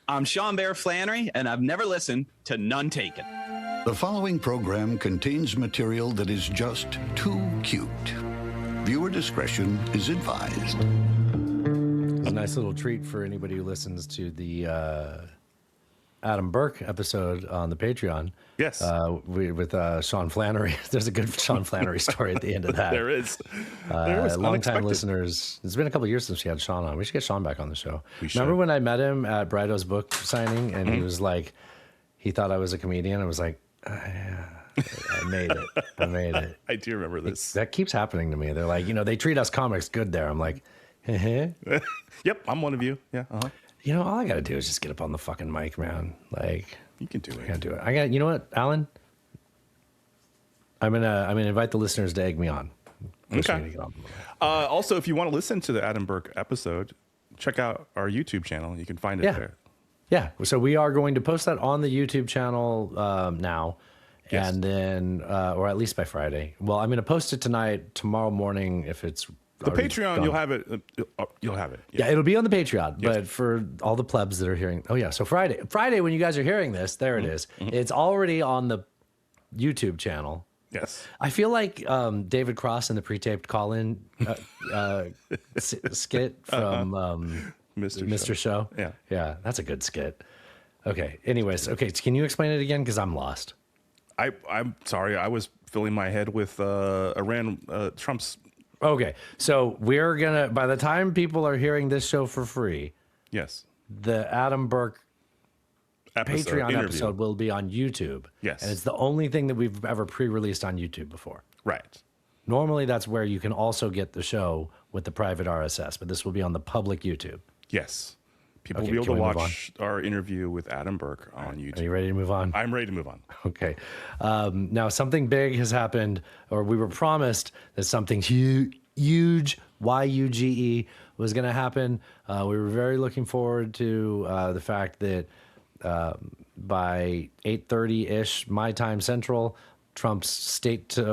I'm Sean Bear Flannery, and I've never listened to None Taken. The following program contains material that is just too cute. Viewer discretion is advised. It's a nice little treat for anybody who listens to the Adam Burke episode on the Patreon. Yes. With Sean Flannery. There's a good Sean Flannery story at the end of that. There is. There was long-time listeners. It's been a couple of years since we had Sean on. We should get Sean back on the show. Remember when I met him at Brido's book signing, and he was like, he thought I was a comedian. I was like, yeah, I made it. I made it. I do remember this. That keeps happening to me. They're like, they treat us comics good there. I'm like, Yep, I'm one of you. Yeah. All I got to do is just get up on the fucking mic, man. Like, you can do it. I can't do it. You know what, Alan? I'm gonna invite the listeners to egg me on. Okay. Also, if you want to listen to the Adam Burke episode, check out our YouTube channel. You can find it there. Yeah. So we are going to post that on the YouTube channel now, Yes. and then, or at least by Friday. Well, I'm going to post it tonight, tomorrow morning, if it's The already Patreon, done. you'll have it. You'll have it. Yeah, it'll be on the Patreon, Yes. but for all the plebs that are hearing, so Friday when you guys are hearing this, there it is. It's already on the YouTube channel. Yes. I feel like David Cross in the pre-taped call-in skit from Mr. Show. Yeah, that's a good skit. Okay. Anyways, can you explain it again? Because I'm lost. I'm sorry. I was filling my head with Iran, Trump's. Okay, so we're gonna. By the time people are hearing this show for free, Yes. the Adam Burke Patreon interview. episode will be on YouTube. Yes. And it's the only thing that we've ever pre-released on YouTube before. Right. Normally, that's where you can also get the show with the private RSS, but this will be on the public YouTube. Yes. People will Okay, be able can to we move watch our interview with Adam Burke on YouTube. Are you ready to move on? I'm ready to move on. Okay. Now, something big has happened, or we were promised that something huge, YUGE, was going to happen. We were very looking forward to the fact that by 8:30-ish my time Central, Trump's statement to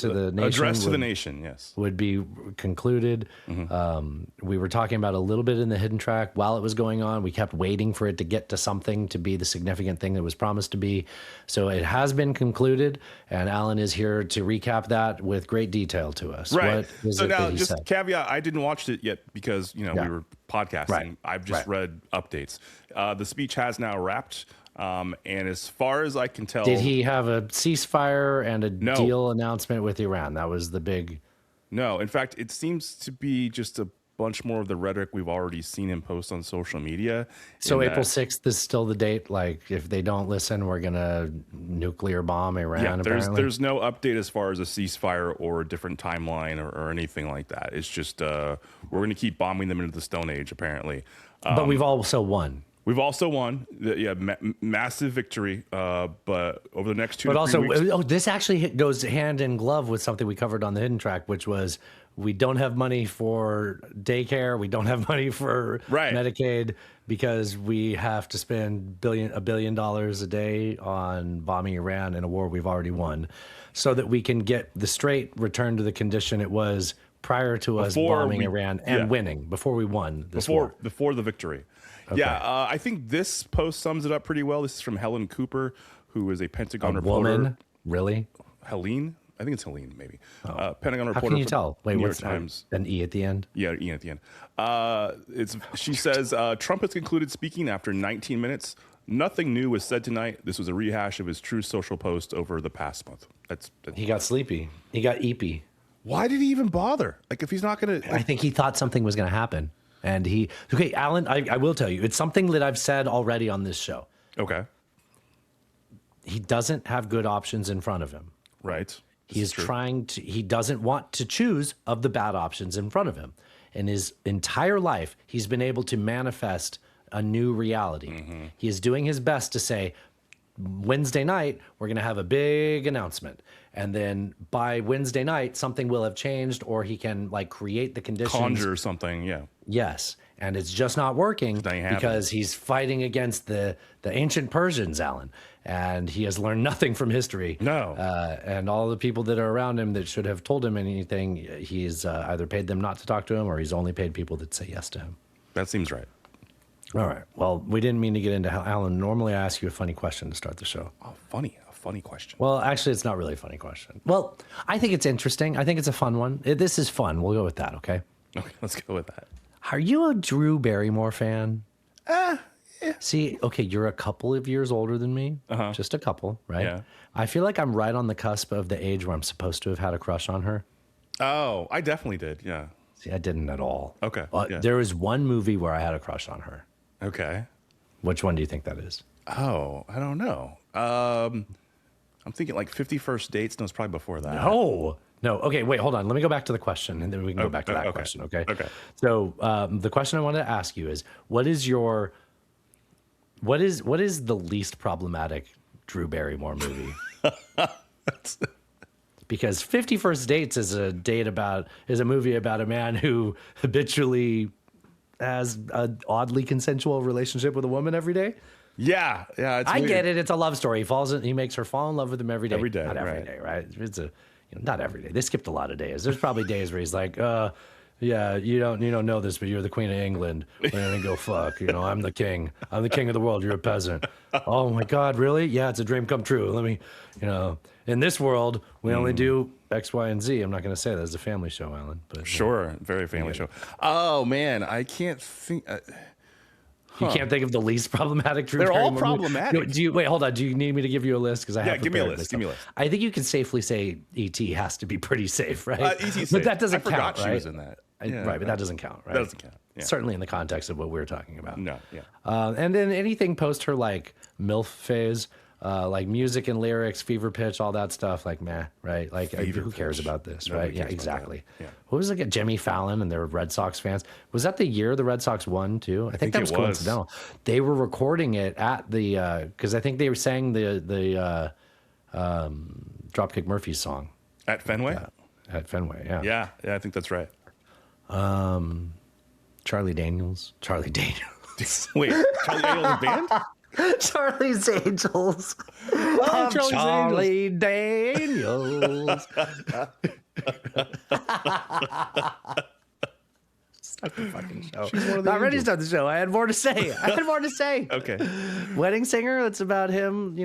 the nation Address to the nation, yes. would be concluded. We were talking about a little bit in the hidden track while it was going on. We kept waiting for it to get to something to be the significant thing that was promised to be. So it has been concluded, and Alan is here to recap that with great detail to us. Right. What is So it now, that he just said? caveat, I didn't watch it yet because, we were podcasting. Right. I've just read updates. The speech has now wrapped. And as far as I can tell, Did he have a ceasefire and a deal announcement with Iran? That was the big... No. In fact, it seems to be just a bunch more of the rhetoric we've already seen him post on social media. So April 6th is still the date? Like, if they don't listen, we're going to nuclear bomb Iran, apparently? There's no update as far as a ceasefire or a different timeline or anything like that. It's just we're going to keep bombing them into the Stone Age, apparently. But we've also won. We've also won, massive victory. But over the next 2 But to 3 also, weeks, this actually goes hand in glove with something we covered on the hidden track, which was we don't have money for daycare, we don't have money for Medicaid because we have to spend $1 billion a day on bombing Iran in a war we've already won, so that we can get the straight return to the condition it was prior to us bombing Iran and winning before we won this war. Before the victory. Okay. Yeah, I think this post sums it up pretty well. This is from Helen Cooper, who is a Pentagon reporter. Woman? Really? Helene? I think it's Helene, maybe. Pentagon reporter. How can you tell? Wait, New York what's Times. An E at the end? Yeah, E at the end. She says, Trump has concluded speaking after 19 minutes. Nothing new was said tonight. This was a rehash of his True Social post over the past month. He got sleepy. He got eepy. Why did he even bother? Like, if he's not going to... I think he thought something was going to happen. And Alan, I will tell you, it's something that I've said already on this show. Okay. He doesn't have good options in front of him. Right. He doesn't want to choose of the bad options in front of him. In his entire life, he's been able to manifest a new reality. He is doing his best to say, Wednesday night, we're going to have a big announcement. And then by Wednesday night, something will have changed, or he can create the conditions. Conjure something, yeah. Yes. And it's just not working because he's fighting against the ancient Persians, Alan. And he has learned nothing from history. No. And all the people that are around him that should have told him anything, he's either paid them not to talk to him, or he's only paid people that say yes to him. That seems right. All right. Well, we didn't mean to get into Alan. Normally, I ask you a funny question to start the show. Oh, funny. A funny question. Well, actually, it's not really a funny question. Well, I think it's interesting. I think it's a fun one. This is fun. We'll go with that, okay? Okay, let's go with that. Are you a Drew Barrymore fan? Yeah. See, okay, you're a couple of years older than me. Just a couple, right? Yeah. I feel like I'm right on the cusp of the age where I'm supposed to have had a crush on her. Oh, I definitely did. Yeah. See, I didn't at all. Okay, yeah. There was one movie where I had a crush on her. Okay. Which one do you think that is? Oh, I don't know. I'm thinking like 50 First Dates. No, it's probably before that. No. Okay, wait, hold on. Let me go back to the question, and then we can go back to that question, okay? Okay. So the question I wanted to ask you is, what is the least problematic Drew Barrymore movie? Because 50 First Dates is a movie about a man who habitually has an oddly consensual relationship with a woman every day. Yeah. It's I weird. get it. It's a love story. He makes her fall in love with him every day. Every day, Not every right. day, right? It's not every day. They skipped a lot of days. There's probably days where he's like, yeah, you don't know this, but you're the Queen of England. We're gonna go fuck. I'm the king. I'm the king of the world. You're a peasant. Oh my God, really? Yeah, it's a dream come true. Let me, in this world, we only do X, Y, and Z. I'm not gonna say that. It's a family show, Alan. But Sure. Very family show. Oh, man. I can't think. You can't think of the least problematic Drew They're all Barrymore movie? problematic. Wait, hold on. Do you need me to give you a list? Because I have give me a prepared list. this. Give me a list. I think you can safely say E.T. has to be pretty safe, right? E.T. 's But safe. that doesn't I forgot count, she right? was in that. Right, but that doesn't count, right? That doesn't count. Yeah. Certainly in the context of what we're talking about. No, yeah. And then anything post her like MILF phase, like music and lyrics, fever pitch, all that stuff, like meh, right? Like who cares about this, Nobody right? Yeah, cares about exactly. that. Yeah. What was it? Jimmy Fallon and their Red Sox fans. Was that the year the Red Sox won too? I think that it was was. coincidental. They were recording it at the because I think they were sang the Dropkick Murphys song At Fenway? at Fenway. Yeah. Yeah, I think that's right. Charlie Daniels. Wait, Charlie Daniels band? Charlie's Angels. Oh, Charlie Daniels. Start the fucking show. Not ready to start the show. I had more to say. Okay. Wedding singer. It's about him.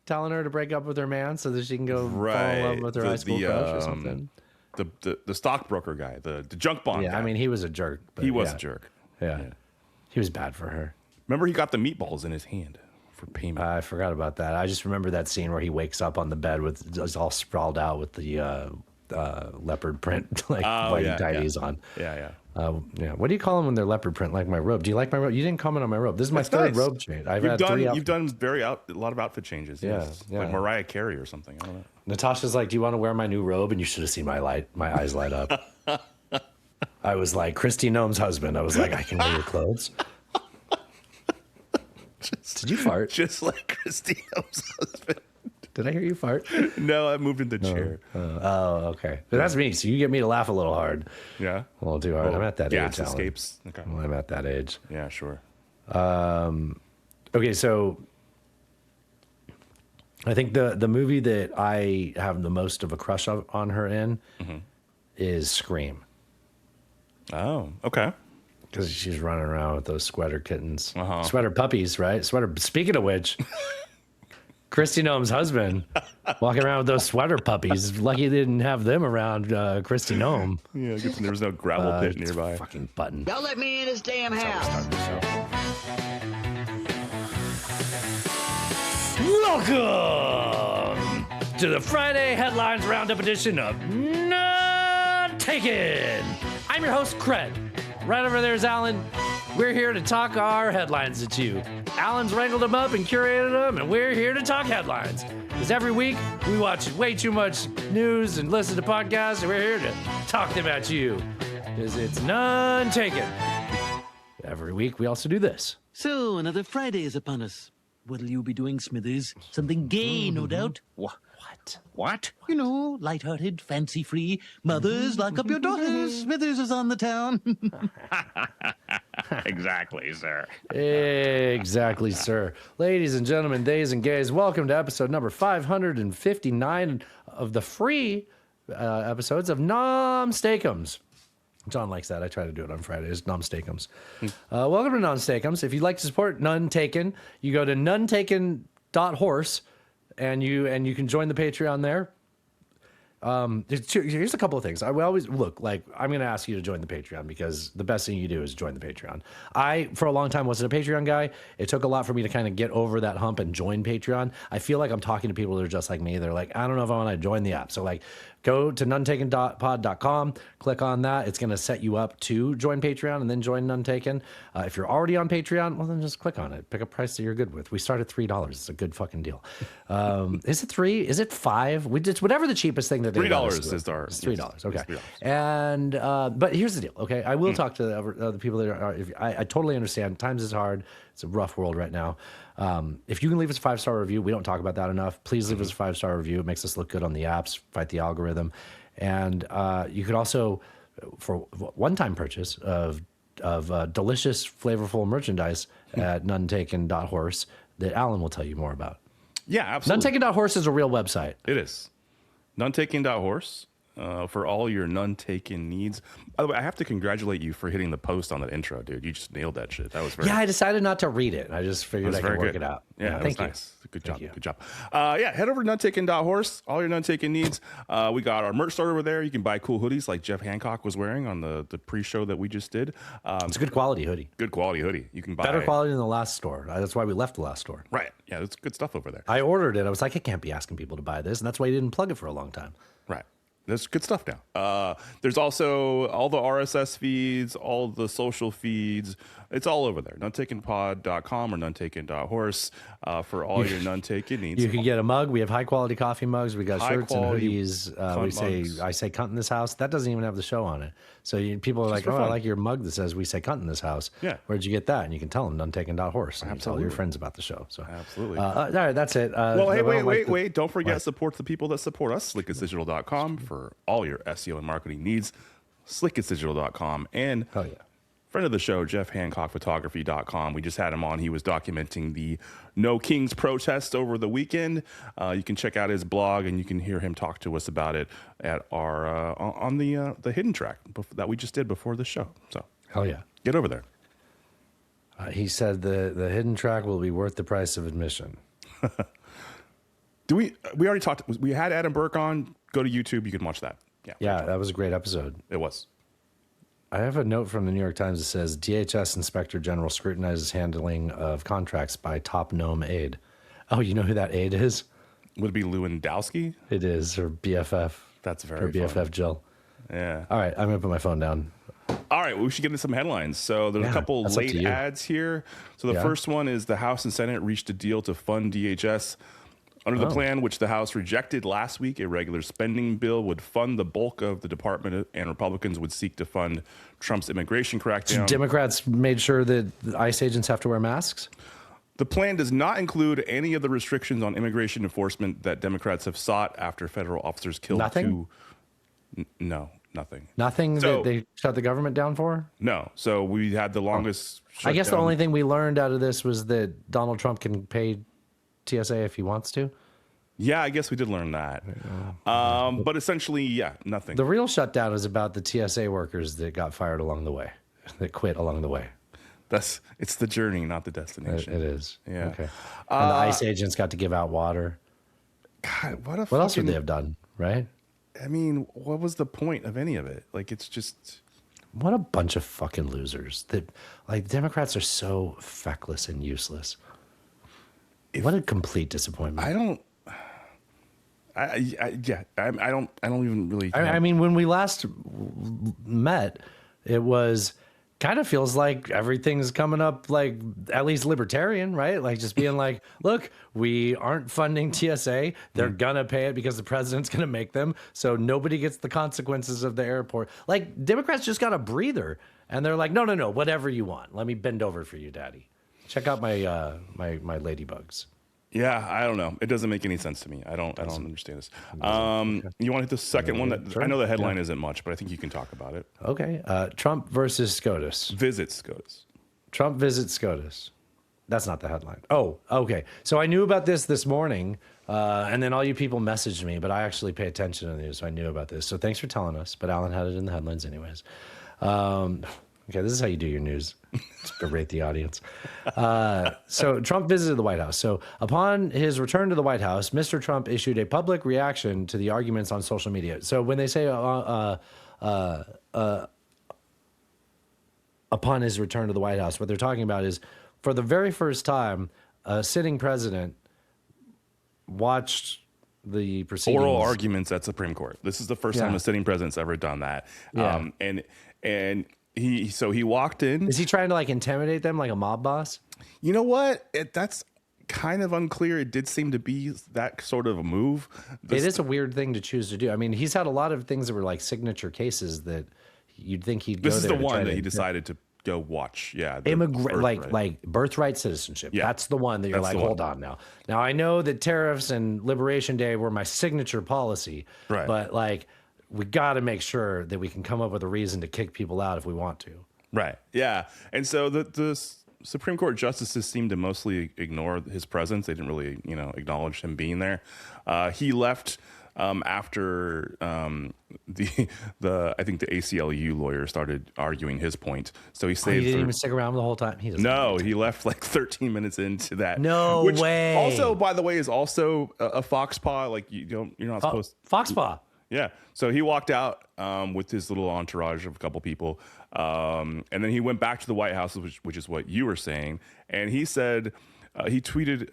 Telling her to break up with her man so that she can go fall in love with her high school crush or something. The stockbroker guy, the junk bond Yeah, guy. I mean, he was a jerk. But he was yeah. a jerk. Yeah. He was bad for her. Remember, he got the meatballs in his hand for payment. I forgot about that. I just remember that scene where he wakes up on the bed with just all sprawled out with the leopard print whitey tighties on. Yeah. What do you call them when they're leopard print? Like my robe. Do you like my robe? You didn't comment on my robe. This is my third robe change. You've done a lot of outfit changes. Yeah, Yes. yeah. Like Mariah Carey or something. I don't know. Natasha's like, "Do you want to wear my new robe?" And you should have seen my eyes light up. I was like, Christy Nome's husband. I was like, I can wear your clothes. Did you fart? Just like Christina's husband. Did I hear you fart? No, I moved in the chair. Oh, okay. But that's me. So you get me to laugh a little hard. Yeah. A little too hard. I'm at that gas age. Alan. escapes. Okay. Well, I'm at that age. Yeah, sure. Okay, so I think the movie that I have the most of a crush on her in is Scream. Oh, okay. Because she's running around with those sweater kittens, Uh-huh. sweater puppies, right? Speaking of which, Christy Nome's husband walking around with those sweater puppies. Lucky they didn't have them around Christy Nome. Yeah, I guess there was no gravel pit nearby. Fucking button. Don't let me in this damn house. Welcome to the Friday Headlines Roundup edition of Not Taken. I'm your host, Cred. Right over there's Alan. We're here to talk our headlines at you. Alan's wrangled them up and curated them, and we're here to talk headlines. Because every week, we watch way too much news and listen to podcasts, and we're here to talk them at you. Because it's none taken. Every week, we also do this. So, another Friday is upon us. What'll you be doing, Smithers? Something gay, no doubt. What? You know, lighthearted, fancy-free. Mothers, lock up your daughters. Smithers is on the town. Exactly, sir. Exactly, sir. Ladies and gentlemen, days and gays, welcome to episode number 559 of the free episodes of Nom Steakums. John likes that. I try to do it on Fridays. Nonsteakums. Welcome to Nonsteakums. If you'd like to support None Taken, you go to nonetaken.horse and you can join the Patreon there. Here's a couple of things. I will always look like I'm going to ask you to join the Patreon because the best thing you do is join the Patreon. I, for a long time, wasn't a Patreon guy. It took a lot for me to kind of get over that hump and join Patreon. I feel like I'm talking to people that are just like me. They're like, I don't know if I want to join the app. So like, go to nonetaken.pod.com, click on that. It's going to set you up to join Patreon and then join None Taken. If you're already on Patreon, well, then just click on it. Pick a price that you're good with. We start at $3. It's a good fucking deal. Is it $3? Is it $5? We did whatever the cheapest thing that they $3 is our. It's $3. Okay. $3. And but here's the deal. Okay, I will talk to the people that are. I totally understand. Times is hard. It's a rough world right now. If you can leave us a 5-star review, we don't talk about that enough. Please leave us a 5-star review. It makes us look good on the apps, fight the algorithm. And you could also, for one-time purchase of delicious, flavorful merchandise at nonetaken.horse that Alan will tell you more about. Yeah, absolutely. Nonetaken.horse is a real website. It is. Nonetaken.horse. For all your None Taken needs. By the way, I have to congratulate you for hitting the post on that intro, dude. You just nailed that shit. That was very. Yeah, I decided not to read it. I just figured I could work it out. Yeah, thank you. Nice. Good job. Good job. Yeah, head over to nonetaken.horse. All your None Taken needs. We got our merch store over there. You can buy cool hoodies like Jeff Hancock was wearing on the pre-show that we just did. It's a good quality hoodie. Good quality hoodie. You can buy better quality than the last store. That's why we left the last store. Right. Yeah, it's good stuff over there. I ordered it. I was like, I can't be asking people to buy this, and that's why you didn't plug it for a long time. Right. There's good stuff now. There's also all the RSS feeds, all the social feeds. It's all over there. Nonetakenpod.com or nonetaken.horse for all your None Taken needs. You can get a mug. We have high quality coffee mugs. We got shirts and hoodies. I say cunt in this house. That doesn't even have the show on it. So people are like, oh, I like your mug that says we say cunt in this house. Yeah. Where'd you get that? And you can tell them nonetaken.horse. And you tell your friends about the show. So absolutely. All right, that's it. Well, hey, wait. Don't forget to support the people that support us. SlickEsDigital.com for all your SEO and marketing needs. SlickEsDigital.com. And hell yeah. Friend of the show, Jeff Hancock Photography.com. We just had him on. He was documenting the No Kings protest over the weekend. You can check out his blog and you can hear him talk to us about it at our on the hidden track that we just did before the show. So hell yeah, get over there. He said the hidden track will be worth the price of admission. We already talked? We had Adam Burke on. Go to YouTube. You can watch that. Yeah, that was a great episode. It was. I have a note from the New York Times that says DHS Inspector General scrutinizes handling of contracts by top gnome aide. Oh, you know who that aide is? Would it be Lewandowski? It is, her BFF. That's very her BFF funny. Jill. Yeah. All right, I'm going to put my phone down. All right, well, we should get into some headlines. So there's a couple late ads here. So the first one is the House and Senate reached a deal to fund DHS. Under the plan, which the House rejected last week, a regular spending bill would fund the bulk of the department, and Republicans would seek to fund Trump's immigration crackdown. Democrats made sure that ICE agents have to wear masks? The plan does not include any of the restrictions on immigration enforcement that Democrats have sought after federal officers killed Nothing? No, nothing. Nothing that they shut the government down for? No. So we had the longest I guess the shutdown. only thing we learned out of this was that Donald Trump can pay TSA if he wants to. Yeah, I guess we did learn that. But essentially, yeah, nothing. The real shutdown is about the TSA workers that got fired along the way, that quit along the way. It's the journey, not the destination. It is. Yeah. Okay. And the ICE agents got to give out water. God, what else would they have done, right? I mean, what was the point of any of it? Like, it's just... What a bunch of fucking losers. Democrats are so feckless and useless. What a complete disappointment. I don't even really. I mean, when we last met, it was kind of feels like everything's coming up like at least libertarian, right? Like just being like, look, we aren't funding TSA. They're gonna pay it because the president's gonna make them. So nobody gets the consequences of the airport. Like Democrats just got a breather, and they're like, no, whatever you want. Let me bend over for you, Daddy. Check out my my ladybugs. Yeah, I don't know. It doesn't make any sense to me. I don't understand this. You want to hit the second one? I know the headline isn't much, but I think you can talk about it. Okay. Trump versus SCOTUS. Visit SCOTUS. Trump visits SCOTUS. That's not the headline. Oh, okay. So I knew about this morning, and then all you people messaged me, but I actually pay attention to the news, so I knew about this. So thanks for telling us, but Alan had it in the headlines anyways. Okay, this is how you do your news. Just berate the audience. So Trump visited the White House. So upon his return to the White House, Mr. Trump issued a public reaction to the arguments on social media. So when they say upon his return to the White House, what they're talking about is, for the very first time, a sitting president watched the proceedings. Oral arguments at Supreme Court. This is the first time a sitting president's ever done that. Yeah. And he walked in. Is he trying to like intimidate them like a mob boss? You know what? That's kind of unclear. It did seem to be that sort of a move. It is a weird thing to choose to do. I mean, he's had a lot of things that were like signature cases that you'd think he'd go there. This is the one that he decided to go watch. Yeah. Like birthright citizenship. Yeah. That's the one that you're like, hold on now. Now I know that tariffs and Liberation Day were my signature policy, right? But like, we got to make sure that we can come up with a reason to kick people out if we want to. Right. Yeah. And so the Supreme Court justices seemed to mostly ignore his presence. They didn't really, acknowledge him being there. He left after I think the ACLU lawyer started arguing his point. So he stayed. He didn't even stick around the whole time. He left like 13 minutes into that. No which way. Also, by the way, is also a fox paw. Like you're not supposed. Fox paw. Yeah. So he walked out with his little entourage of a couple people. And then he went back to the White House, which is what you were saying. And he said, he tweeted,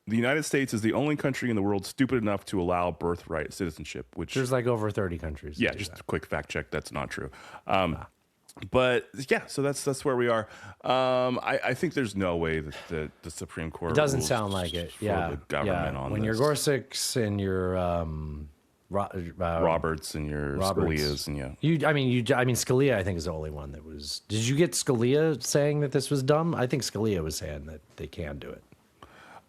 the United States is the only country in the world stupid enough to allow birthright citizenship, which there's like over 30 countries. Yeah. Just a quick fact check. That's not true. But yeah, so that's where we are. I think there's no way that the Supreme Court. It doesn't sound like it. Yeah. The government on when this. Your Gorsuchs and your Roberts and your Scalia's and I mean Scalia I think is the only one that was. Did you get Scalia saying that this was dumb? I think Scalia was saying that they can do it.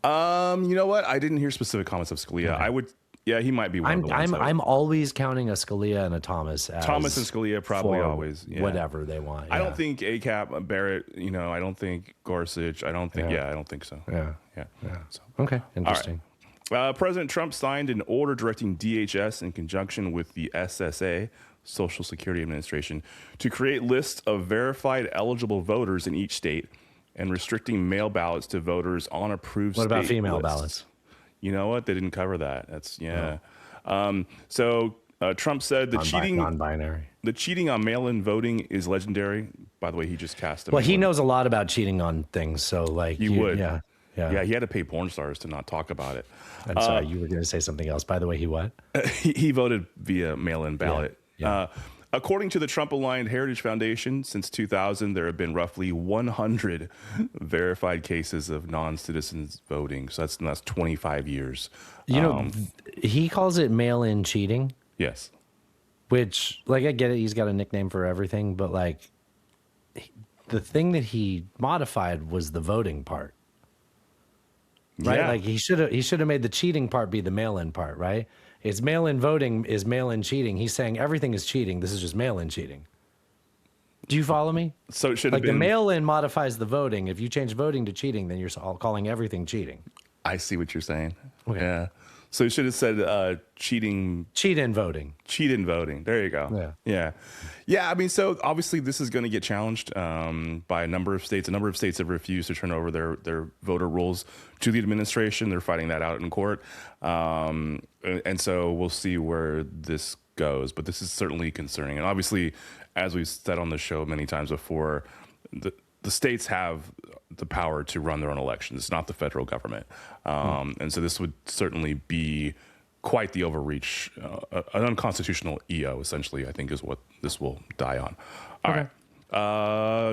You know what? I didn't hear specific comments of Scalia. Okay. Yeah, he might be one of the ones. I'm always counting a Scalia and a Thomas as Thomas and Scalia probably always. Yeah. Whatever they want. Yeah. I don't think ACAP, Barrett, I don't think Gorsuch. I don't think, I don't think so. Yeah. So. Okay, interesting. Right. President Trump signed an order directing DHS in conjunction with the SSA, Social Security Administration, to create lists of verified eligible voters in each state and restricting mail ballots to voters on approved state lists. What about female ballots? You know what? They didn't cover that. That's So Trump said the cheating on mail-in voting is legendary. By the way, he just cast him. Well, he knows a lot about cheating on things, so like he would. Yeah. He had to pay porn stars to not talk about it. I'm sorry, you were going to say something else. By the way, he what? He voted via mail-in ballot. Yeah. According to the Trump-aligned Heritage Foundation, since 2000, there have been roughly 100 verified cases of non-citizens voting. So that's 25 years. He calls it mail-in cheating. Yes. Which, like, I get it. He's got a nickname for everything. But, like, the thing that he modified was the voting part. Right? Yeah. Like, he should have made the cheating part be the mail-in part, right? It's mail-in voting is mail-in cheating. He's saying everything is cheating. This is just mail-in cheating. Do you follow me? So it should have been... the mail-in modifies the voting. If you change voting to cheating, then you're all calling everything cheating. I see what you're saying. Okay. Yeah. So it should have said cheating. Cheat in voting. Cheat in voting. There you go. Yeah. I mean, so obviously this is going to get challenged by a number of states. A number of states have refused to turn over their voter rolls to the administration. They're fighting that out in court. And so we'll see where this goes. But this is certainly concerning. And obviously, as we've said on the show many times before, the states have the power to run their own elections. It's not the federal government. And so this would certainly be quite the overreach, an unconstitutional EO, essentially, I think is what this will die on. All right.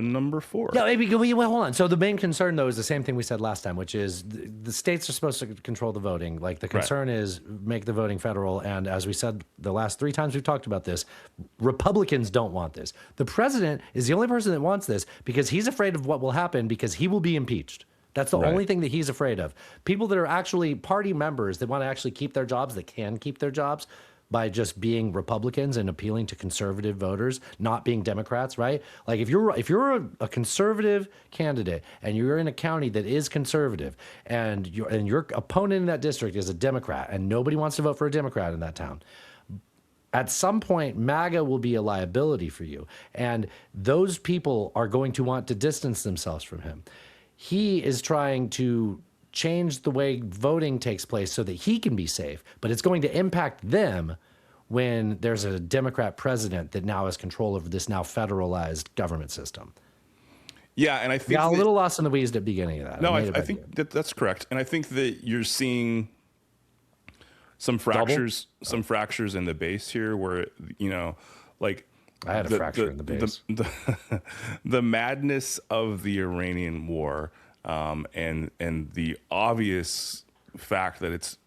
Number 4. No, maybe hold on. So the main concern, though, is the same thing we said last time, which is the states are supposed to control the voting. Like the concern is make the voting federal. And as we said the last 3 times we've talked about this, Republicans don't want this. The president is the only person that wants this because he's afraid of what will happen because he will be impeached. That's the only thing that he's afraid of. People that are actually party members that want to actually keep their jobs, that can keep their jobs by just being Republicans and appealing to conservative voters, not being Democrats, right? Like if you're a conservative candidate and you're in a county that is conservative and your opponent in that district is a Democrat and nobody wants to vote for a Democrat in that town, at some point, MAGA will be a liability for you. And those people are going to want to distance themselves from him. He is trying to change the way voting takes place so that he can be safe, but it's going to impact them when there's a Democrat president that now has control over this now federalized government system. Yeah, and I think got a little lost in the weeds at the beginning of that. No, I think that's correct, and I think that you're seeing some fractures in the base here, where like I had a fracture in the base. The madness of the Iranian war, and the obvious fact that it's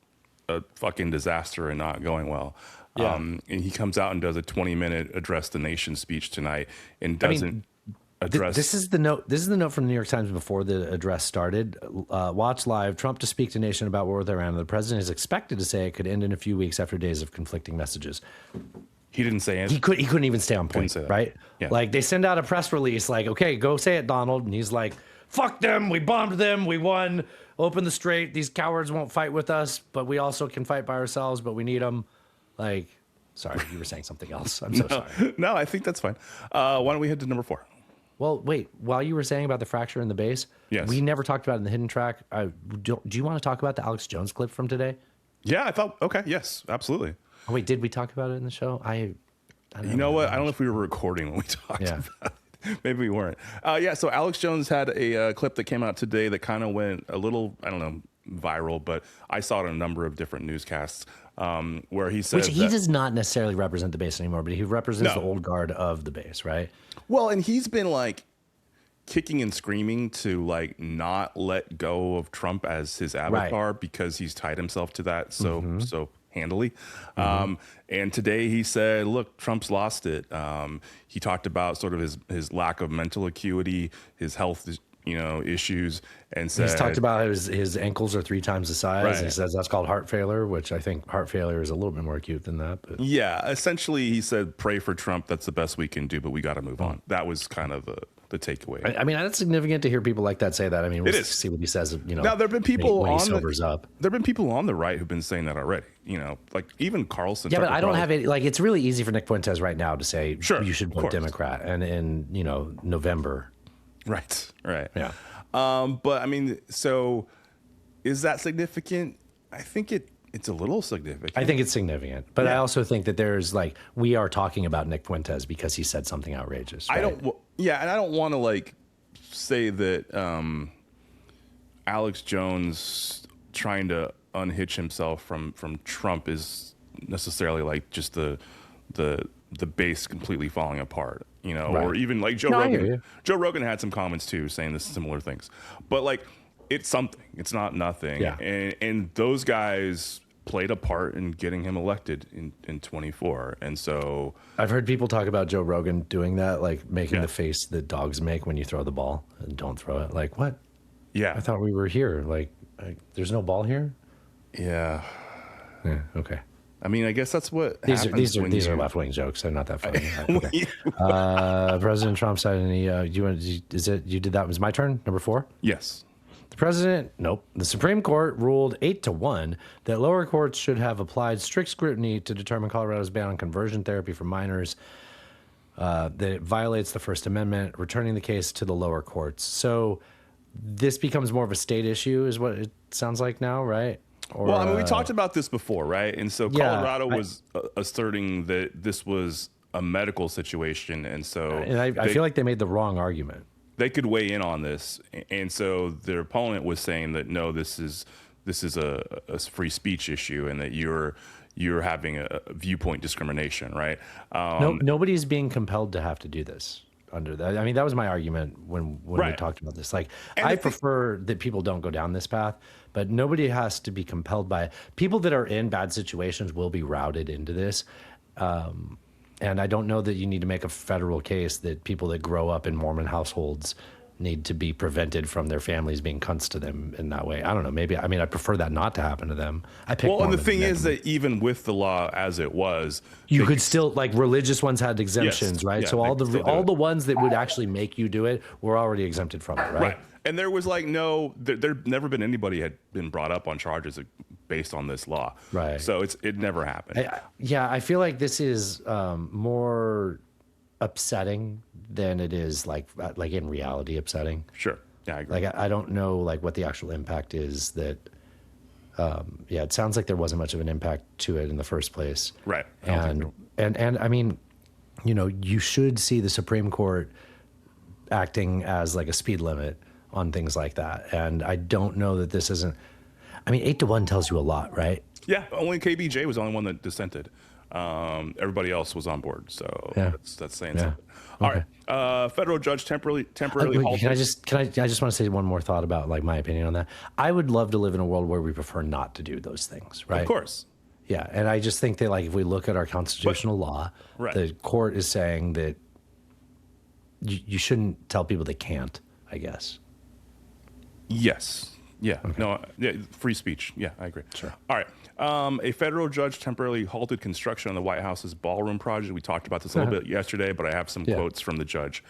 a fucking disaster and not going well. Yeah. And he comes out and does a 20-minute address the nation speech tonight and doesn't address. This is the note. This is the note from the New York Times before the address started. Watch live. Trump to speak to nation about war with Iran. The president is expected to say it could end in a few weeks after days of conflicting messages. He didn't say anything. He couldn't even stay on point, right? Yeah. Like they send out a press release like, okay, go say it, Donald. And he's like, fuck them. We bombed them. We won. Open the strait. These cowards won't fight with us, but we also can fight by ourselves, but we need them. Like, sorry, you were saying something else. I'm so sorry. No, I think that's fine. Why don't we head to number 4? Well, wait, while you were saying about the fracture in the base, yes. We never talked about it in the hidden track. Do you want to talk about the Alex Jones clip from today? Yeah, I thought, okay, yes, absolutely. Oh, wait, did we talk about it in the show? I don't know what? I don't know if we were recording when we talked about it. Maybe we weren't. So Alex Jones had a clip that came out today that kind of went a little, I don't know, viral, but I saw it on a number of different newscasts where he said he does not necessarily represent the base anymore, but he represents the old guard of the base, right? Well, and he's been like kicking and screaming to like not let go of Trump as his avatar because he's tied himself to that so handily. And today he said, look, Trump's lost it. He talked about sort of his lack of mental acuity, his health issues, and said he's talked about his ankles are 3 times the size. Right. He says that's called heart failure, which I think heart failure is a little bit more acute than that. But. Yeah, essentially he said, pray for Trump. That's the best we can do, but we got to move on. That was kind of the takeaway. I mean, that's significant to hear people like that say that. I mean, we'll see what he says. Now there've been people when he sobers up. There've been people on the right who've been saying that already. Like even Carlson. Yeah, but I don't have it. Like it's really easy for Nick Fuentes right now to say you should vote Democrat, and in November. Right. Yeah. But I mean, so is that significant? I think it's a little significant. I think it's significant, but I also think that there's like we are talking about Nick Fuentes because he said something outrageous. Right? And I don't want to like say that Alex Jones trying to unhitch himself from Trump is necessarily like just the base completely falling apart. Or even like Joe Rogan. Joe Rogan had some comments too saying this similar things. But like it's something. It's not nothing. Yeah. And those guys played a part in getting him elected in 24. And so I've heard people talk about Joe Rogan doing that, like making the face that dogs make when you throw the ball and don't throw it. Like what? Yeah. I thought we were here. Like there's no ball here? Yeah. Yeah, okay. I mean, I guess that's what these are left-wing jokes. They're not that funny. Okay. President Trump said, you did that? Was my turn? Number 4? Yes. The president, nope. The Supreme Court ruled 8-1 that lower courts should have applied strict scrutiny to determine Colorado's ban on conversion therapy for minors. That it violates the First Amendment, returning the case to the lower courts. So this becomes more of a state issue, is what it sounds like now, right? Well, I mean, we talked about this before, right? And so Colorado was asserting that this was a medical situation, and so I feel like they made the wrong argument. They could weigh in on this, and so their opponent was saying that no, this is a free speech issue, and that you're having a viewpoint discrimination, right? Nobody's being compelled to have to do this. Under that, I mean, that was my argument when we talked about this. Like, I prefer that people don't go down this path, but nobody has to be compelled by it. People that are in bad situations will be routed into this. And I don't know that you need to make a federal case that people that grow up in Mormon households need to be prevented from their families being cunts to them in that way. I don't know. Maybe, I mean, I prefer that not to happen to them. And the thing is that even with the law as it was, you could still, like, religious ones had exemptions, right? Yeah, so all the ones that would actually make you do it were already exempted from it, right? And there was like there'd never been anybody had been brought up on charges based on this law. Right. So it never happened. I feel like this is more upsetting than it is like in reality upsetting. Sure. Yeah, I agree. Like I don't know like what the actual impact is that. It sounds like there wasn't much of an impact to it in the first place. Right. And I mean, you should see the Supreme Court acting as like a speed limit on things like that. And I don't know that this isn't. I mean, 8-1 tells you a lot, right? Yeah, only KBJ was the only one that dissented. Everybody else was on board, so that's saying something. All right, federal judge temporarily halted. I just want to say one more thought about like my opinion on that. I would love to live in a world where we prefer not to do those things, right? Of course. Yeah, and I just think that like if we look at our constitutional law, the court is saying that you shouldn't tell people they can't, I guess. Yes. Yeah. Okay. No. Yeah. Free speech. Yeah, I agree. Sure. All right. A federal judge temporarily halted construction on the White House's ballroom project. We talked about this a little bit yesterday, but I have some quotes from the judge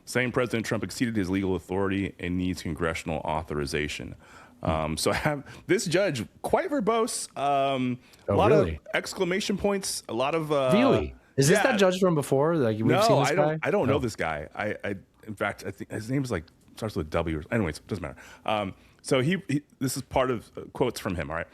saying President Trump exceeded his legal authority and needs congressional authorization. So I have this judge quite verbose. A lot of exclamation points. A lot of really. Is this that judge from before? Like we've seen this guy? I don't know this guy. In fact, I think his name is like starts with a W. Anyways, it doesn't matter. So this is part of quotes from him. All right.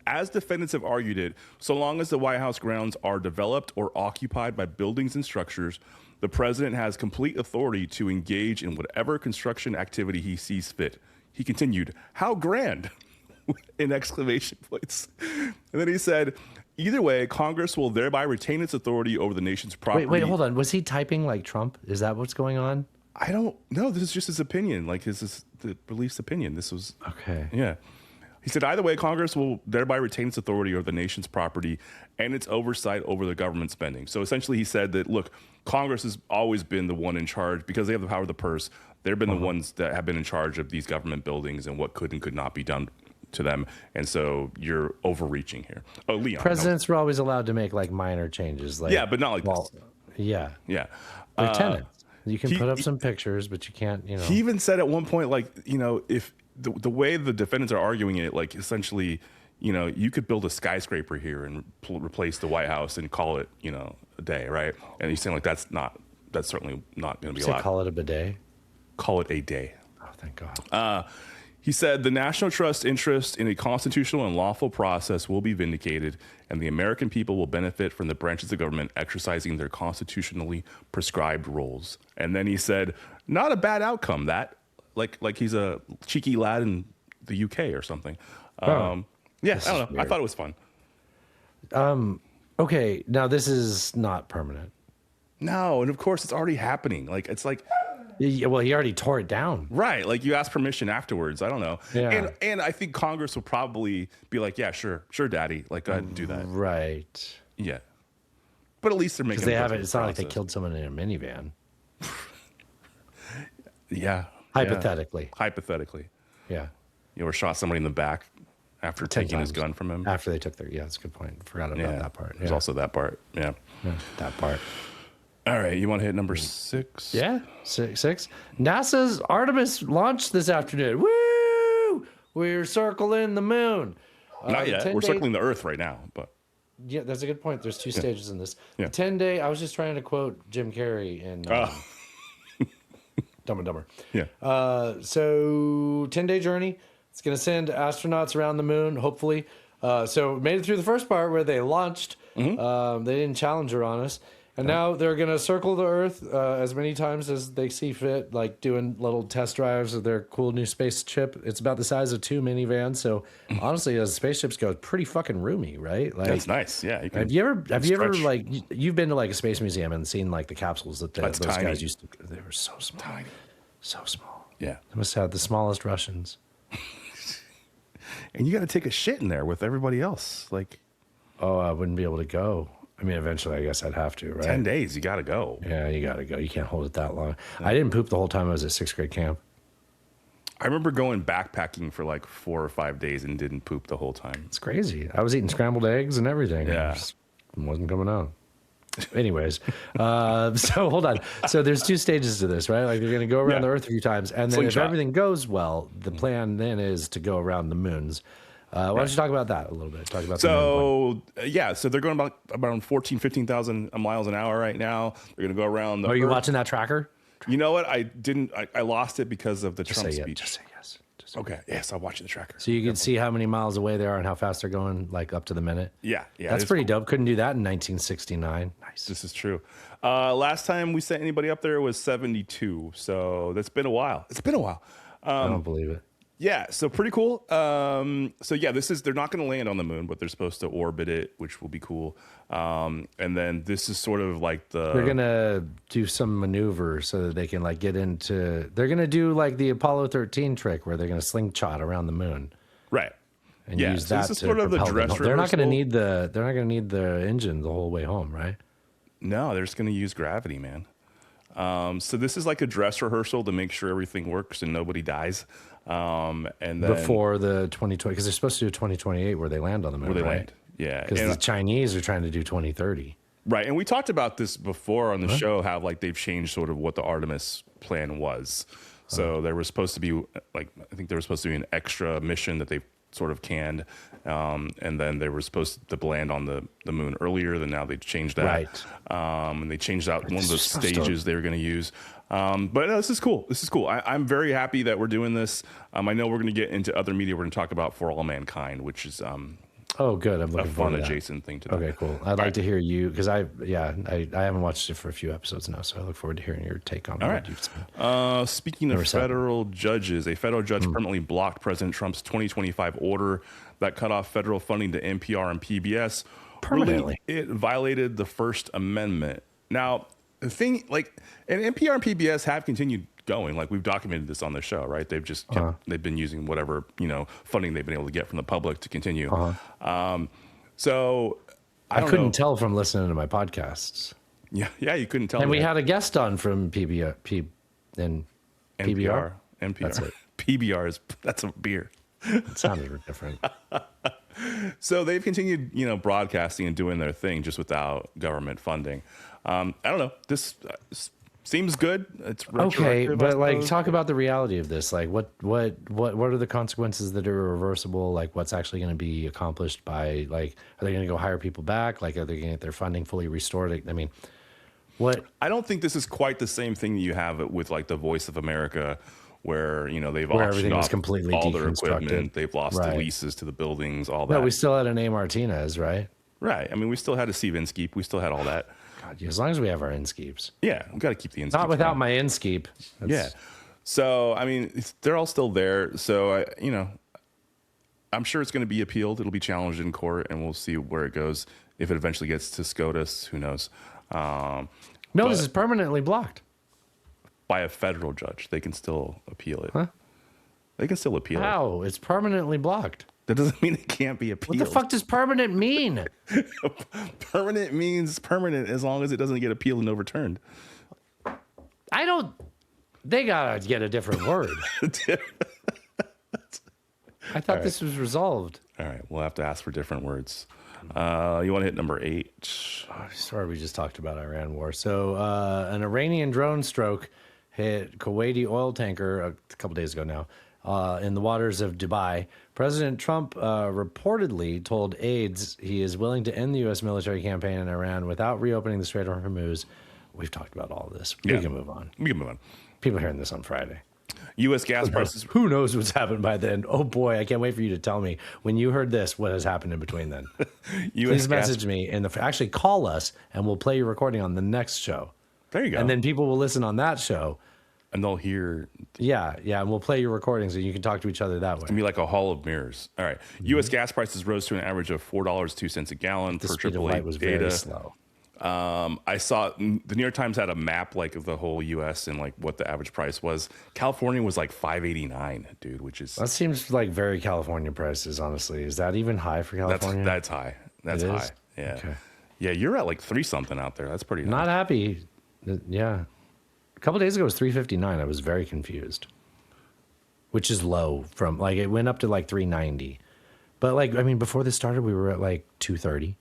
As defendants have argued it, so long as the White House grounds are developed or occupied by buildings and structures, the president has complete authority to engage in whatever construction activity he sees fit. He continued, "How grand!" in exclamation points. And then he said, either way, Congress will thereby retain its authority over the nation's property. Wait, hold on. Was he typing like Trump? Is that what's going on? I don't know. This is just his opinion. Like the belief's opinion. This was okay. Yeah. He said, either way, Congress will thereby retain its authority over the nation's property and its oversight over the government spending. So essentially, he said that, look, Congress has always been the one in charge because they have the power of the purse. They've been the ones that have been in charge of these government buildings and what could and could not be done to them. And so you're overreaching here. Oh, Leon. Presidents were always allowed to make like minor changes. Like, yeah, but not like this. Yeah. Yeah. Lieutenants. You can put up some pictures, but you can't, He even said at one point, like, if the way the defendants are arguing it, like essentially, you could build a skyscraper here and replace the White House and call it, a day, right? And he's saying like that's certainly not going to be allowed. Call it a bidet. Call it a day. Oh, thank God. He said the national trust interest in a constitutional and lawful process will be vindicated, and the American people will benefit from the branches of government exercising their constitutionally prescribed roles. And then he said, not a bad outcome, that. Like he's a cheeky lad in the UK or something. I don't know. Weird. I thought it was fun. Okay, now this is not permanent. No, and of course it's already happening. Like it's like, yeah, well, he already tore it down. Right, like you asked permission afterwards. I don't know. Yeah. And I think Congress will probably be like, yeah, sure, Daddy. Like go ahead and do that. Right. Yeah. But at least they're making. Because they haven't. It's not like they killed someone in a minivan. Yeah. Hypothetically. Yeah. Or shot somebody in the back after taking his gun from him. After they took their, that's a good point. Forgot about that part. There's also that part. Yeah. That part. All right. You want to hit number 6? Yeah. Six. NASA's Artemis launched this afternoon. Woo! We're circling the moon. Not yet. We're circling the Earth right now, but. Yeah, that's a good point. There's 2 stages in this. Yeah. 10-day, I was just trying to quote Jim Carrey in Dumb and Dumber. Yeah. So 10-day journey. It's going to send astronauts around the moon, hopefully. So made it through the first part where they launched. Mm-hmm. They didn't Challenger on us. And now they're going to circle the Earth as many times as they see fit, like doing little test drives of their cool new spaceship. It's about the size of 2 minivans. So honestly, as spaceships go, it's pretty fucking roomy, right? Like, that's nice. Yeah. Have you ever like you've been to like a space museum and seen like the capsules that those tiny. guys used to? They were so small. Tiny. So small. Yeah. They must have the smallest Russians. And you got to take a shit in there with everybody else. Like, oh, I wouldn't be able to go. I mean, eventually, I guess I'd have to, right? 10 days, you got to go. Yeah, you got to go. You can't hold it that long. I didn't poop the whole time I was at 6th grade camp. I remember going backpacking for like 4 or 5 days and didn't poop the whole time. It's crazy. I was eating scrambled eggs and everything. Yeah. It wasn't coming out. Anyways, so hold on. So there's 2 stages to this, right? Like they're going to go around the Earth a few times. And then if everything goes well, the plan then is to go around the moons. Why don't you talk about that a little bit? Talk about so they're going about 14, 15,000 miles an hour right now. They're going to go around. Are you watching that tracker? You know what? I didn't. I lost it because of the Trump speech. Just say yes. Okay. Yes, I'm watching the tracker. So you can see how many miles away they are and how fast they're going, like up to the minute. Yeah. That's pretty dope. Couldn't do that in 1969. Nice. This is true. Last time we sent anybody up there was 72. So that's been a while. It's been a while. I don't believe it. Yeah, so pretty cool. They're not going to land on the moon, but they're supposed to orbit it, which will be cool. And then this is sort of like they're going to do some maneuver so that they can like get into, they're going to do like the Apollo 13 trick where they're going to slingshot around the moon. Right. And use that to sort of the dress they're not going to need the engine the whole way home, right? No, they're just going to use gravity, man. So this is like a dress rehearsal to make sure everything works and nobody dies. And then before the 2020, because they're supposed to do 2028 where they land on the moon, right? Yeah, because the Chinese are trying to do 2030. Right, and we talked about this before on the show, how like they've changed sort of what the Artemis plan was. So there was supposed to be I think there was supposed to be an extra mission that they sort of canned, and then they were supposed to land on the moon earlier. Then now they changed that, right? And they changed out one of the stages they were going to use. But no, this is cool. This is cool. I'm very happy that we're doing this. I know we're going to get into other media. We're going to talk about For All Mankind, which is oh, good. I'm looking a forward fun to that. adjacent thing to that. Okay, cool. I'd like to hear you because I haven't watched it for a few episodes now, so I look forward to hearing your take on what you've seen. Speaking of federal judges, a federal judge permanently blocked President Trump's 2025 order that cut off federal funding to NPR and PBS. Permanently. It violated the First Amendment. Now, the thing, and NPR and PBS have continued going. Like, we've documented this on the show, right? They've just they've been using whatever, funding they've been able to get from the public to continue. So I couldn't tell from listening to my podcasts. Yeah, you couldn't tell. And we had a guest on from PBR. NPR. That's it. PBR that's a beer. It sounded different. So they've continued, broadcasting and doing their thing just without government funding. I don't know. This seems good. It's okay, but talk about the reality of this. Like, what are the consequences that are reversible? Like, what's actually going to be accomplished by? Like, are they going to go hire people back? Like, are they going to get their funding fully restored? I mean, what? I don't think this is quite the same thing that you have with like the Voice of America, where they've auctioned off completely all their equipment, they've lost the leases to the buildings, all that. No, we still had an A. Martinez, right? Right. I mean, we still had a Steve Inskeep. We still had all that. God, as long as we have our Inskeeps. Yeah, we got to keep the Inskeeps. Not without my Inskeep. Yeah. So I mean, they're all still there. So I'm sure it's going to be appealed. It'll be challenged in court, and we'll see where it goes. If it eventually gets to SCOTUS, who knows? This is permanently blocked. By a federal judge. They can still appeal it. Huh? They can still appeal it. How? It's permanently blocked. That doesn't mean it can't be appealed. What the fuck does permanent mean? Permanent means permanent as long as it doesn't get appealed and overturned. They gotta get a different word. I thought this was resolved. All right, we'll have to ask for different words. You want to hit number 8? Sorry, we just talked about Iran war. So an Iranian drone stroke hit Kuwaiti oil tanker a couple days ago now in the waters of Dubai. President Trump reportedly told aides he is willing to end the U.S. military campaign in Iran without reopening the Strait of Hormuz. We've talked about all of this. We can move on. People hearing this on Friday. U.S. gas prices. Who knows what's happened by then? Oh boy, I can't wait for you to tell me when you heard this, what has happened in between then. Please message me and actually call us, and we'll play your recording on the next show. There you go. And then people will listen on that show. And they'll hear. Yeah, and we'll play your recordings, and you can talk to each other that way. It's going to be like a hall of mirrors. All right. U.S. gas prices rose to an average of $4.02 a gallon per AAA was data. Very slow. I saw the New York Times had a map of the whole U.S. and what the average price was. California was $5.89, dude, which is that seems like very California prices. Honestly, is that even high for California? That's high. That's high. Yeah, okay. Yeah, you're at 3 something out there. That's pretty. Not happy. Yeah, a couple days ago it was $3.59. I was very confused, which is low from it went up to $3.90, but before this started we were at $2.30,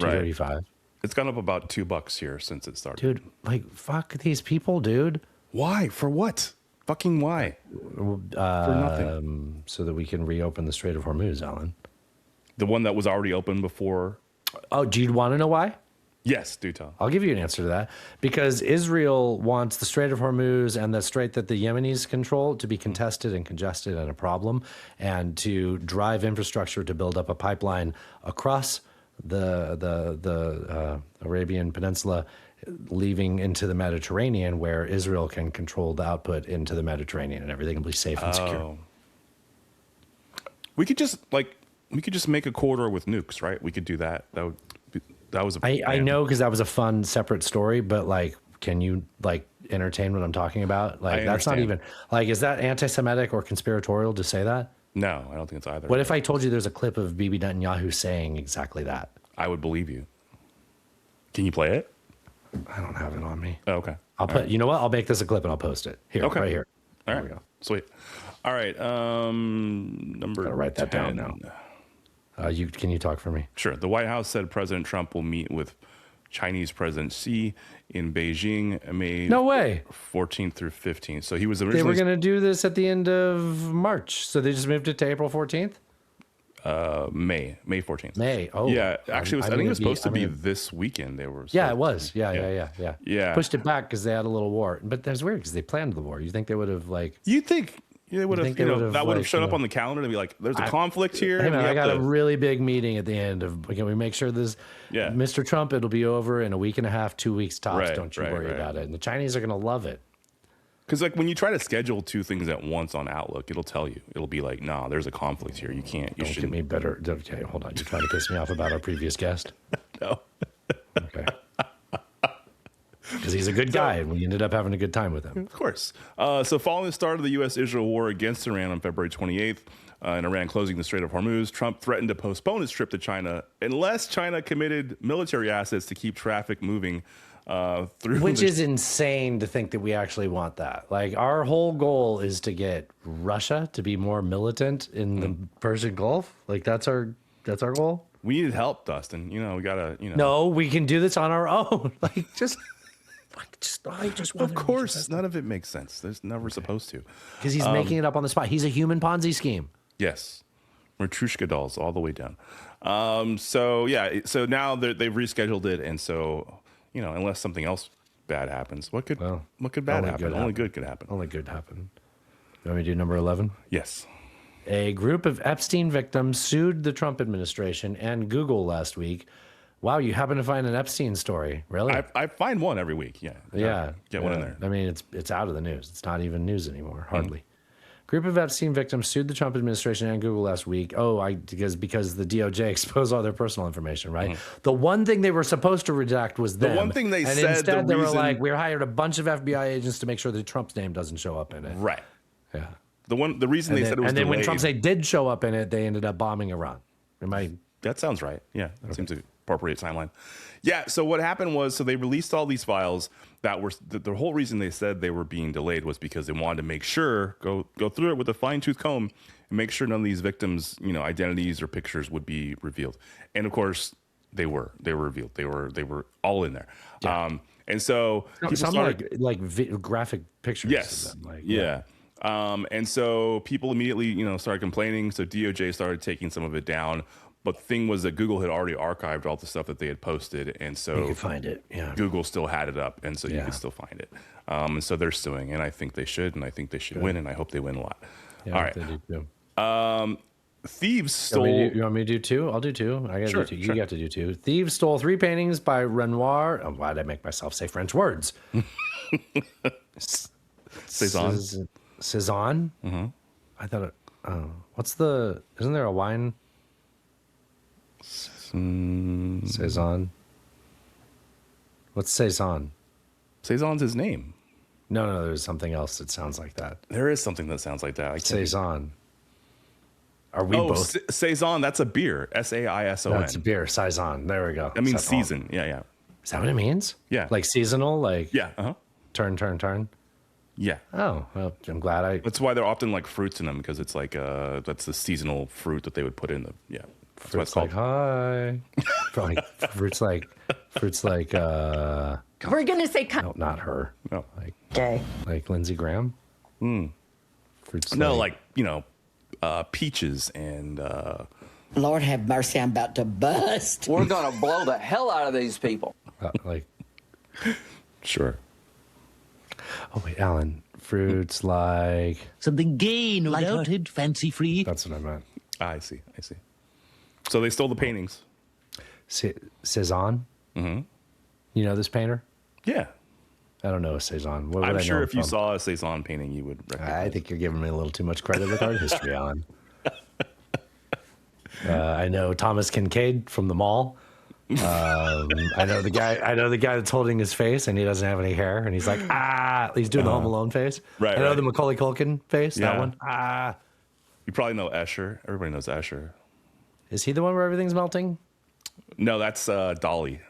$2.35. Right. It's gone up about $2 here since it started. Dude, fuck these people, dude. Why? For what? Fucking why? For nothing. So that we can reopen the Strait of Hormuz, Alan. The one that was already open before. Oh, do you want to know why? Yes, do tell. I'll give you an answer to that. Because Israel wants the Strait of Hormuz and the strait that the Yemenis control to be contested and congested and a problem, and to drive infrastructure to build up a pipeline across the Arabian Peninsula, leaving into the Mediterranean, where Israel can control the output into the Mediterranean and everything will be safe and secure. We could just make a corridor with nukes, right? We could do that. That was I know, because that was a fun separate story, but like, can you like entertain what I'm talking about? Like, that's not even like, is that anti-Semitic or conspiratorial to say that? No, I don't think it's either. What if I told you there's a clip of Bibi Netanyahu saying exactly that? I would believe you. Can you play it? I don't have it on me. Oh, okay. I'll put. You know what? I'll make this a clip and I'll post it here. Okay. Right here. All right. There we go. Sweet. All right. Number. Gotta write that 10. Down now. Can you talk for me? Sure. The White House said President Trump will meet with Chinese President Xi in Beijing May 14th through 15th. So he was originally... They were going to do this at the end of March. So they just moved it to April 14th? May 14th. May. Oh. Yeah. Actually, I think it was supposed to be this weekend. They were... Yeah, it was. Yeah. Pushed it back because they had a little war. But that's weird because they planned the war. You think they would have like... You'd think... They would have, that would have shown up on the calendar to be like, there's a conflict here. Hey man, I got a really big meeting at the end of, can we make sure this, Mr. Trump, it'll be over in a week and a half, 2 weeks tops. Don't you worry about it. And the Chinese are going to love it. Because like when you try to schedule two things at once on Outlook, it'll tell you, it'll be like, nah, there's a conflict here. You can't, you shouldn't. Get me better. Okay, hold on. You're trying to piss me off about our previous guest? No. Okay. Because he's a good guy, and we ended up having a good time with him. Of course. So following the start of the U.S.-Israel war against Iran on February 28th, and Iran closing the Strait of Hormuz, Trump threatened to postpone his trip to China unless China committed military assets to keep traffic moving through. Which is insane to think that we actually want that. Like, our whole goal is to get Russia to be more militant in the Persian Gulf. Like, that's our goal. We needed help, Dustin. We gotta. No, we can do this on our own. Like, just. I just want. Of course, none of it makes sense. There's never supposed to. Because he's making it up on the spot. He's a human Ponzi scheme. Yes, Matryoshka dolls all the way down. So now they've rescheduled it, and so unless something else bad happens, what could bad happen? Only good could happen. Only good happen. You want me to do number 11? Yes. A group of Epstein victims sued the Trump administration and Google last week. Wow, you happen to find an Epstein story, really? I find one every week. Yeah. Get one in there. I mean, it's out of the news. It's not even news anymore, hardly. Group of Epstein victims sued the Trump administration and Google last week. Because the DOJ exposed all their personal information, right? The one thing they were supposed to redact was them. The one thing they and said. Instead, they were like, we hired a bunch of FBI agents to make sure that Trump's name doesn't show up in it. Right. Yeah. The reason they said it was. And then delayed, when Trump's name did show up in it, they ended up bombing Iran. That sounds right. Yeah, that seems to appropriate timeline. Yeah. So what happened was, they released all these files that were the whole reason they said they were being delayed was because they wanted to make sure go through it with a fine tooth comb and make sure none of these victims, identities or pictures would be revealed. And of course, they were revealed. They were all in there. Yeah. And so people started graphic pictures. Yes. Of them, yeah. And so people immediately, started complaining. So DOJ started taking some of it down. But the thing was that Google had already archived all the stuff that they had posted, and so you could find it. Yeah, Google still had it up, and so you could still find it. And so they're suing, and I think they should, and I think they should win, and I hope they win a lot. Yeah, all right. They do too. Thieves stole. You want me to do two? I'll do two. I got to do two. You got to do two. Thieves stole 3 paintings by Renoir. Oh, why did I make myself say French words? Cezanne. Cezanne. Mm-hmm. I thought it. Isn't there a wine? Cezanne. What's Cezanne? Cezanne's his name. No, there's something else that sounds like that. There is something that sounds like that. Cezanne. Are we both? Saison, that's a beer. Saison. That's a beer. Saison. There we go. That means season. Yeah. Is that what it means? Yeah. Like seasonal? Like yeah. Turn. Yeah. Oh, well, I'm glad That's why they're often like fruits in them, because it's like that's the seasonal fruit that they would put in the That's fruits what it's called. Like hi. fruits like we're gonna say no, not her. No. Like gay. Like Lindsey Graham. Fruits. No, like peaches and Lord have mercy, I'm about to bust. We're going to blow the hell out of these people. Sure. Oh, wait, Alan. Fruits like... Something gay, no doubt. Light-hearted, fancy-free. That's what I meant. I see. So they stole the paintings. Cezanne? Mm-hmm. You know this painter? Yeah. I don't know a Cezanne. I'm sure if you saw a Cezanne painting, you would recognize. I think you're giving me a little too much credit with art history, Alan. I know Thomas Kincaid from the Mall. I know the guy that's holding his face and he doesn't have any hair and he's like, he's doing the Home Alone face. Right. I know the Macaulay Culkin face, that one. You probably know Escher. Everybody knows Escher. Is he the one where everything's melting? No, that's Dolly.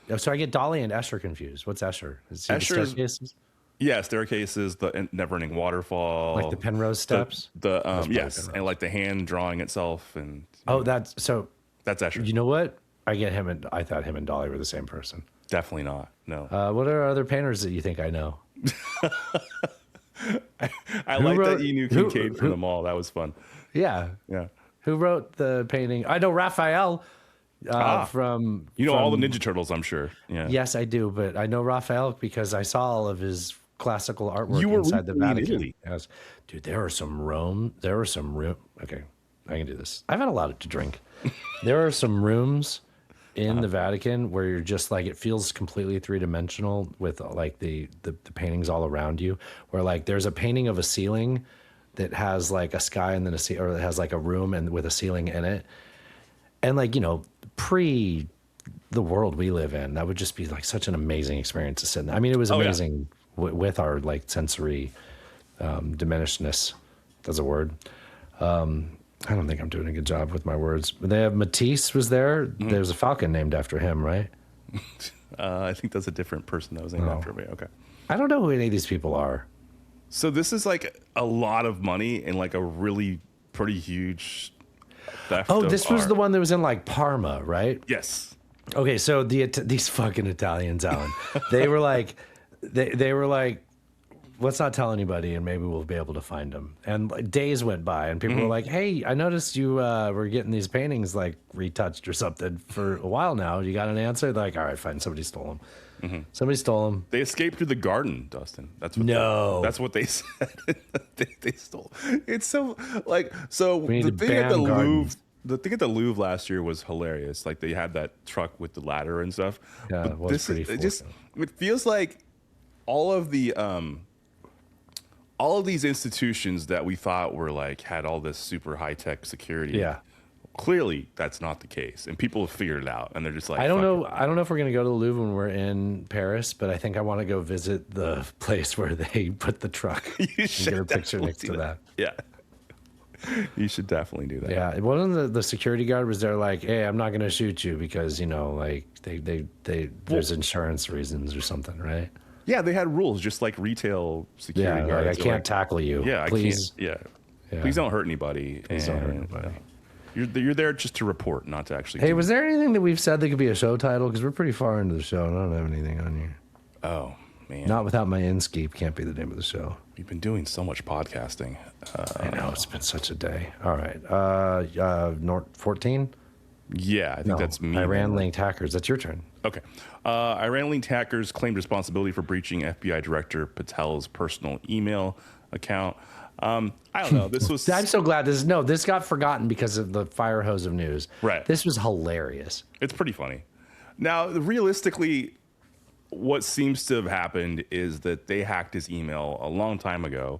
Oh, so I get Dolly and Escher confused. What's Escher? Is he the staircases? Yeah, staircases, the never-ending waterfall, like the Penrose steps. Yes, and like the hand drawing itself, and that's Escher. You know what? I thought him and Dolly were the same person. Definitely not. No. What are other painters that you think I know? I like that you knew Kincaid from the Mall. That was fun. Yeah. Who wrote the painting? I know Raphael. From all the Ninja Turtles, I'm sure. Yeah. Yes, I do, but I know Raphael because I saw all of his classical artwork inside the Vatican. Italy. Yes. Dude, there are some okay, I can do this. I've had a lot to drink. There are some rooms in the Vatican where you're just like, it feels completely three-dimensional with like the paintings all around you, where like there's a painting of a ceiling that has like a sky and then or it has like a room and with a ceiling in it. And like, pre the world we live in, that would just be like such an amazing experience to sit in there. I mean, it was amazing with our like sensory diminishedness. That's a word. I don't think I'm doing a good job with my words. But they have Matisse was there. Mm. There's a falcon named after him, right? I think that's a different person that was named after me. Okay. I don't know who any of these people are. So this is like a lot of money and like a really pretty huge theft. Oh, this was the one that was in like Parma, right? Yes. Okay, so these fucking Italians, Alan, they were like, they were like, let's not tell anybody, and maybe we'll be able to find them. And like, days went by, and people were like, "Hey, I noticed you were getting these paintings like retouched or something for a while now. You got an answer?" They're like, "All right, fine. Somebody stole them. Mm-hmm. Somebody stole them. They escaped through the garden, Dustin. That's what that's what they said. they stole. It's so like the thing at the Louvre. The thing at the Louvre last year was hilarious. Like they had that truck with the ladder and stuff. Yeah, but it was pretty cool. It feels like all of these institutions that we thought were like had all this super high tech security. Yeah. Clearly that's not the case. And people have figured it out and they're just like, I don't know if we're going to go to the Louvre when we're in Paris, but I think I want to go visit the place where they put the truck. You should get a picture next to that. Yeah. You should definitely do that. Yeah. One of the security guard was there like, "Hey, I'm not going to shoot you because, like there's insurance reasons or something, right?" Yeah, they had rules, just like retail security guards. Like, I can't tackle you. Yeah, please. I can't. Yeah. Please don't hurt anybody. Please don't hurt anybody. You're there just to report, not to actually. Hey, was there anything that we've said that could be a show title? Because we're pretty far into the show, and I don't have anything on here. Oh man, Not Without My Inskeep can't be the name of the show. We've been doing so much podcasting. I know it's been such a day. All right, 14. Yeah, I think that's me. Iran-linked hackers. That's your turn. Okay. Iran-linked hackers claimed responsibility for breaching FBI Director Patel's personal email account. I don't know. This was. I'm so glad this got forgotten because of the fire hose of news. Right. This was hilarious. It's pretty funny. Now, realistically, what seems to have happened is that they hacked his email a long time ago.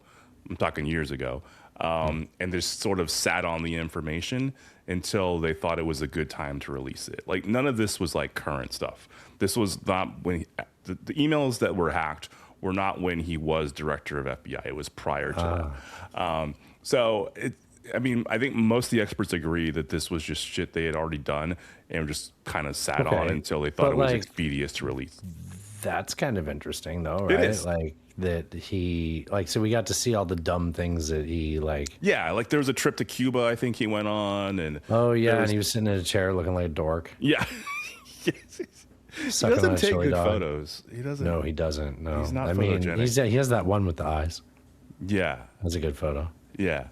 I'm talking years ago. And they sort of sat on the information until they thought it was a good time to release it. Like none of this was like current stuff. This was not when the emails that were hacked were not when he was director of FBI. It was prior to that. I think most of the experts agree that this was just shit they had already done and just kind of sat on until they thought it was expeditious to release. That's kind of interesting though, right? It is. Like that he so we got to see all the dumb things that he like. Yeah, like there was a trip to Cuba I think he went on and and he was sitting in a chair looking like a dork. Yeah. He doesn't take good photos. He doesn't. No, he doesn't. No. He's not photogenic. He has that one with the eyes. Yeah. That's a good photo. Yeah.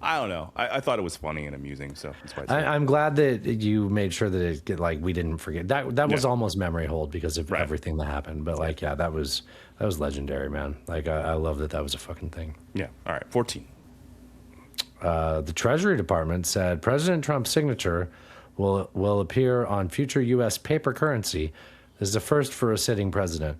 I don't know. I thought it was funny and amusing, so that's why. I'm glad that you made sure that we didn't forget that. Was almost memory hold because of everything that happened. But that was legendary, man. Like I love that was a fucking thing. Yeah. All right. 14. The Treasury Department said President Trump's signature will appear on future U.S. paper currency. This is the first for a sitting president.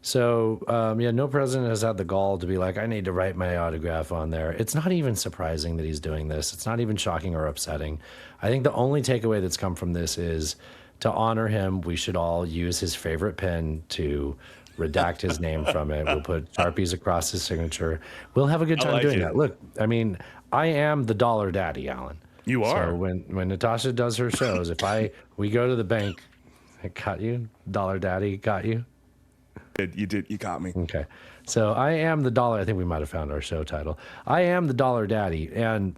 So, no president has had the gall to be like, I need to write my autograph on there. It's not even surprising that he's doing this. It's not even shocking or upsetting. I think the only takeaway that's come from this is to honor him, we should all use his favorite pen to redact his name from it. We'll put Sharpies across his signature. We'll have a good time doing that. Look, I mean, I am the dollar daddy, Alan. You are. So when Natasha does her shows, we go to the bank, I got you, dollar daddy, got you. You did. You got me. Okay. So I am the dollar. I think we might have found our show title. I am the dollar daddy. And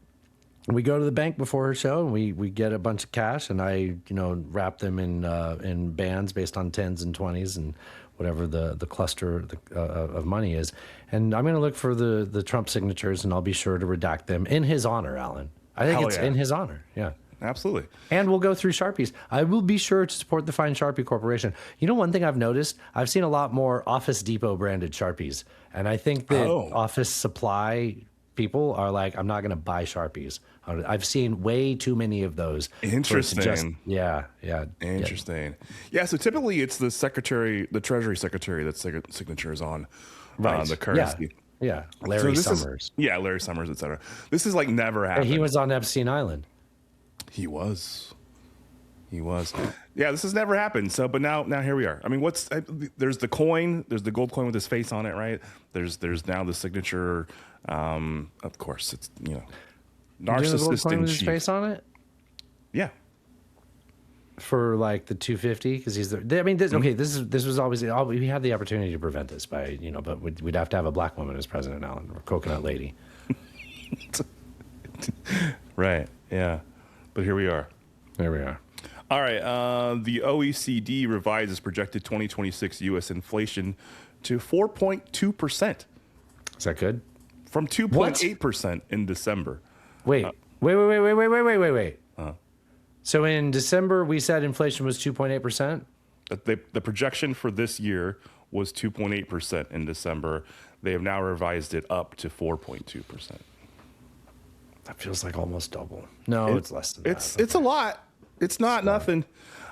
we go to the bank before her show and we get a bunch of cash and I, wrap them in bands based on 10s and 20s and whatever the cluster of money is. And I'm going to look for the Trump signatures and I'll be sure to redact them in his honor, Alan. I think it's in his honor. Yeah. Absolutely. And we'll go through Sharpies. I will be sure to support the fine Sharpie Corporation. You know, one thing I've noticed, I've seen a lot more Office Depot branded Sharpies. And I think that office supply people are like, I'm not going to buy Sharpies. I've seen way too many of those. Interesting. Yeah. Interesting. Yeah, so typically it's the Treasury Secretary that signature is on the currency. Yeah. Larry Summers. Larry Summers, et cetera. This is like never happened. He was on Epstein Island. He was. Yeah, this has never happened. So, but now here we are. I mean, there's the coin, there's the gold coin with his face on it, right? There's now the signature. Of course, it's narcissist and with his face on it. Yeah. For like the 250, because he's the. I mean, this was always we had the opportunity to prevent this by but we'd have to have a black woman as president, Alan, or coconut lady. Right. Yeah. But here we are. There we are. All right. The OECD revises projected 2026 U.S. inflation to 4.2%. Is that good? From 2.8% in December. Wait. So in December, we said inflation was 2.8%? The projection for this year was 2.8% in December. They have now revised it up to 4.2%. That feels like almost double. No, it's less than that. It's a lot. It's not nothing.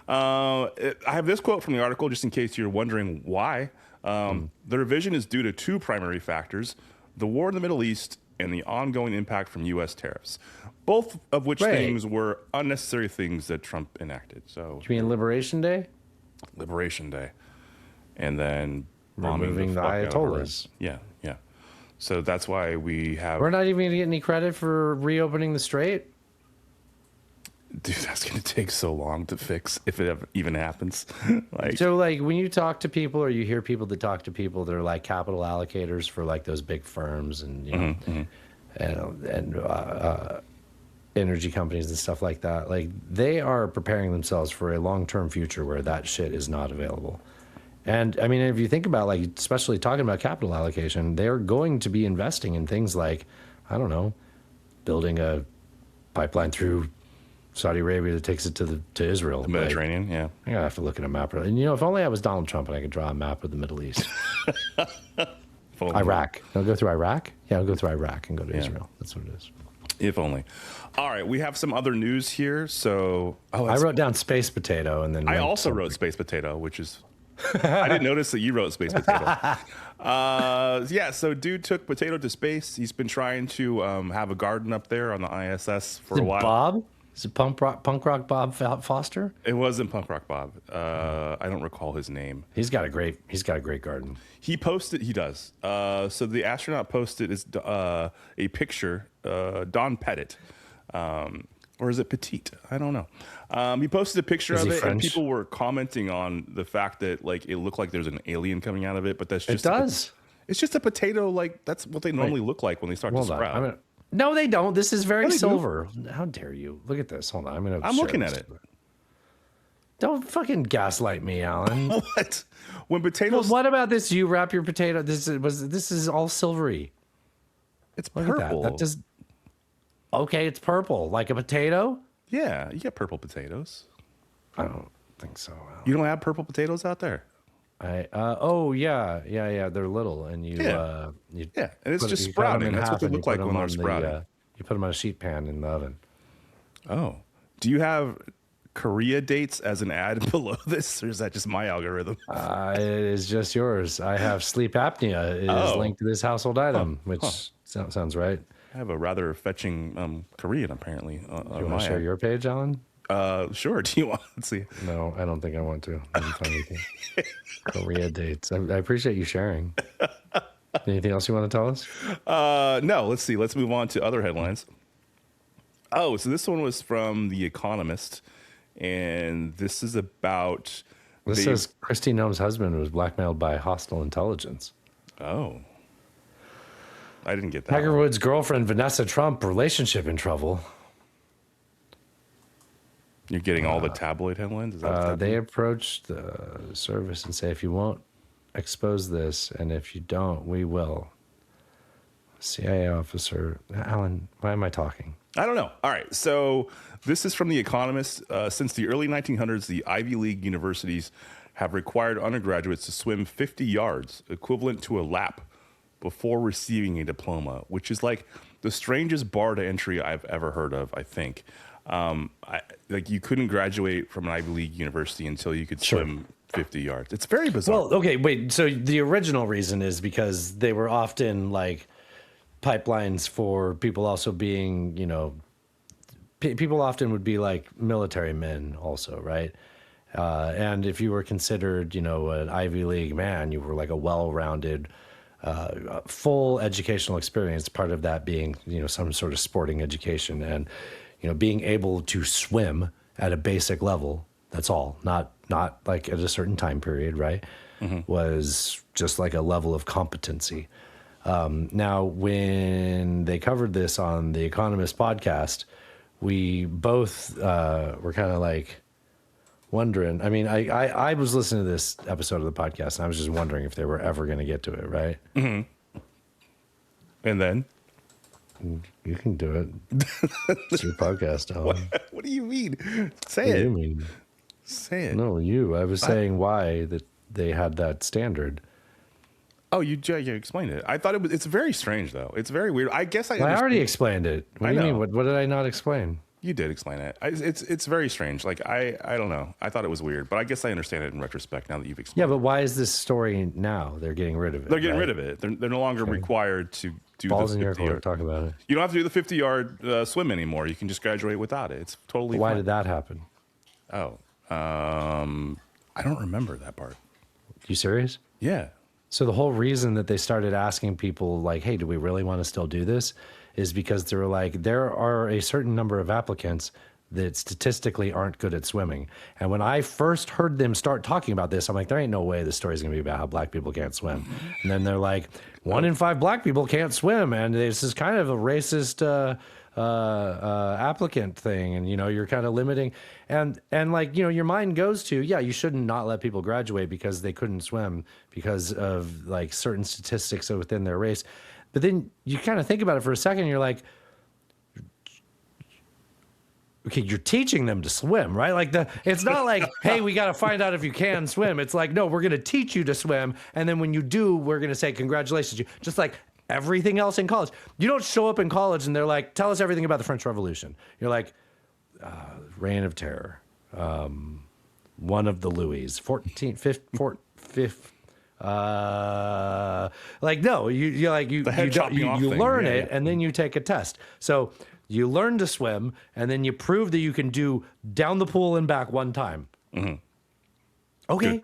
I have this quote from the article, just in case you're wondering why. The revision is due to two primary factors: the war in the Middle East and the ongoing impact from U.S. tariffs, both of which things were unnecessary things that Trump enacted. So, you mean Liberation Day? Liberation Day, and then removing the Ayatollahs. Yeah. So that's why we're not even going to get any credit for reopening the strait. Dude, that's going to take so long to fix if it ever even happens. So when you talk to people or you hear people that talk to people that are like capital allocators for like those big firms and energy companies and stuff like that, like they are preparing themselves for a long-term future where that shit is not available. And I mean, if you think about especially talking about capital allocation, they're going to be investing in things like, I don't know, building a pipeline through Saudi Arabia that takes it to Israel. The Mediterranean, yeah. I have to look at a map. And if only I was Donald Trump and I could draw a map of the Middle East. Iraq. I'll go through Iraq? Yeah, I'll go through Iraq and go to Israel. That's what it is. If only. All right, we have some other news here. So I wrote down Space Potato and then I also wrote Space Potato, which is I didn't notice that you wrote Space Potato. So dude took Potato to space. He's been trying to have a garden up there on the ISS for a while. Bob? Is it Punk Rock Bob Foster? It wasn't Punk Rock Bob. I don't recall his name. He's got a great garden. He does. So the astronaut posted a picture, Don Pettit. Or is it Petite? I don't know. He posted a picture of it, and people were commenting on the fact that it looked like there's an alien coming out of it, but that's just it's just a potato. That's what they normally look like when they start to sprout. No, they don't. This is very silver. How dare you? Look at this. Hold on. I'm looking at it. Don't fucking gaslight me, Alan. What? When potatoes? Well, what about this? You wrap your potato. This is all silvery. It's purple. That does. Okay, it's purple, like a potato? Yeah, you get purple potatoes. I don't think so. You don't have purple potatoes out there? Yeah, they're little, and and it's just sprouting. That's what they look like when they're sprouting. You put them on a sheet pan in the oven. Oh. Do you have Korea dates as an ad below this, or is that just my algorithm? It is just yours. I have sleep apnea. It is linked to this household item, which sounds right. I have a rather fetching Korean, apparently. Do you want to share your page, Alan? Sure. Do you want? Let's see. No, I don't think I want to. Korea dates. I appreciate you sharing. Anything else you want to tell us? No. Let's see. Let's move on to other headlines. Oh, so this one was from The Economist, and this is about. This says Kristi Noem's husband was blackmailed by hostile intelligence. Oh. I didn't get that. Tiger Woods' girlfriend, Vanessa Trump, relationship in trouble. You're getting all the tabloid headlines? Is that they approached the service and say, if you won't expose this, and if you don't, we will. CIA officer. Alan, why am I talking? I don't know. All right. So this is from The Economist. Since the early 1900s, the Ivy League universities have required undergraduates to swim 50 yards, equivalent to a lap, before receiving a diploma, which is like the strangest bar to entry I've ever heard of, I think. You couldn't graduate from an Ivy League university until you could swim 50 yards. It's very bizarre. Well, okay, wait. So the original reason is because they were often like pipelines for people also being, people often would be like military men also, right? And if you were considered, an Ivy League man, you were like a well-rounded, full educational experience, part of that being, some sort of sporting education and, being able to swim at a basic level. That's all, not like at a certain time period, right? Was just like a level of competency. Now, when they covered this on the Economist podcast, we both were kind of like wondering. I mean, I was listening to this episode of the podcast, and I was just wondering if they were ever going to get to it, right? Mm-hmm. And then? You can do it. It's your podcast, Alan. What do you mean? Say what it. Do you mean? Say it. No, you. I was saying why that they had that standard. Oh, you explained it. I thought it's very strange, though. It's very weird. I guess I already explained it. What do you mean? What did I not explain? You did explain it. It's very strange. Like, I don't know. I thought it was weird, but I guess I understand it in retrospect now that you've explained it. Yeah, but why is this story now? They're getting rid of it. They're getting rid of it. They're no longer required to do balls the in your 50 court. yard. Talk about it. You don't have to do the 50-yard swim anymore. You can just graduate without it. It's totally Why fine. did that happen? Oh, I don't remember that part. You serious? Yeah. So the whole reason that they started asking people like, hey, do we really want to still do this? Is because they were like, there are a certain number of applicants that statistically aren't good at swimming. And when I first heard them start talking about this, I'm like, there ain't no way this story's gonna be about how black people can't swim. And then they're like, 1 in 5 black people can't swim. And this is kind of a racist applicant thing. And, you're kind of limiting. And like, your mind goes to, yeah, you shouldn't not let people graduate because they couldn't swim because of like certain statistics within their race. But then you kind of think about it for a second and you're like, okay, you're teaching them to swim, right? Like it's not like, hey, we got to find out if you can swim. It's like, no, we're going to teach you to swim. And then when you do, we're going to say, congratulations. You just like everything else in college. You don't show up in college and they're like, tell us everything about the French Revolution. You're like, Reign of Terror, one of the Louis, 14th, 5th, like, no, you learn it and then you take a test. So you learn to swim, and then you prove that you can do down the pool and back one time. Mm-hmm. Okay.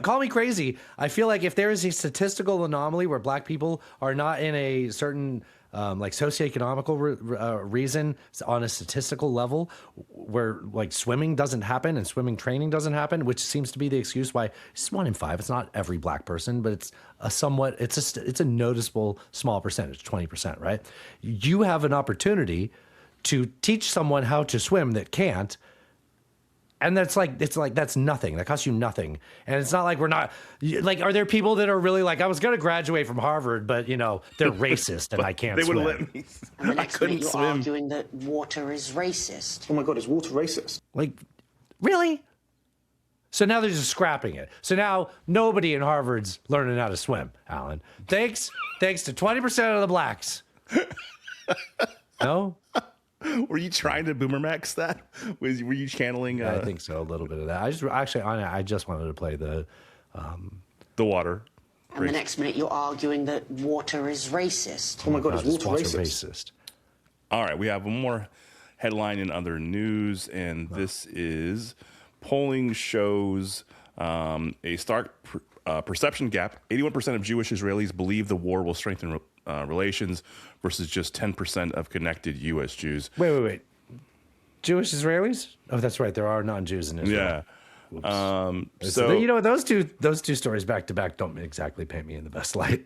Call me crazy. I feel like if there is a statistical anomaly where black people are not in a certain like socioeconomical reason on a statistical level where like swimming doesn't happen and swimming training doesn't happen, which seems to be the excuse why it's 1 in 5. It's not every black person, but it's a noticeable small percentage, 20%, right? You have an opportunity to teach someone how to swim that can't, And that's nothing. That costs you nothing. And it's not like we're not like, are there people that are really like, I was going to graduate from Harvard, but they're racist and I can't they swim. They would have let me. And the next I couldn't minute you're swim. arguing that water is racist. Oh my God, is water racist? Like, really? So now they're just scrapping it. So now nobody in Harvard's learning how to swim, Alan. Thanks to 20% of the blacks. No? Were you trying to Boomer Max that? Were you channeling? I think so, a little bit of that. I just wanted to play the water. And the next minute you're arguing that water is racist. Oh my God, is water racist? All right, we have one more headline in other news, and this is polling shows a stark perception gap. 81% of Jewish Israelis believe the war will strengthen relations versus just 10% of connected U.S. Jews. Wait. Jewish Israelis? Oh, that's right. There are non-Jews in Israel. Yeah. So those two stories back to back don't exactly paint me in the best light.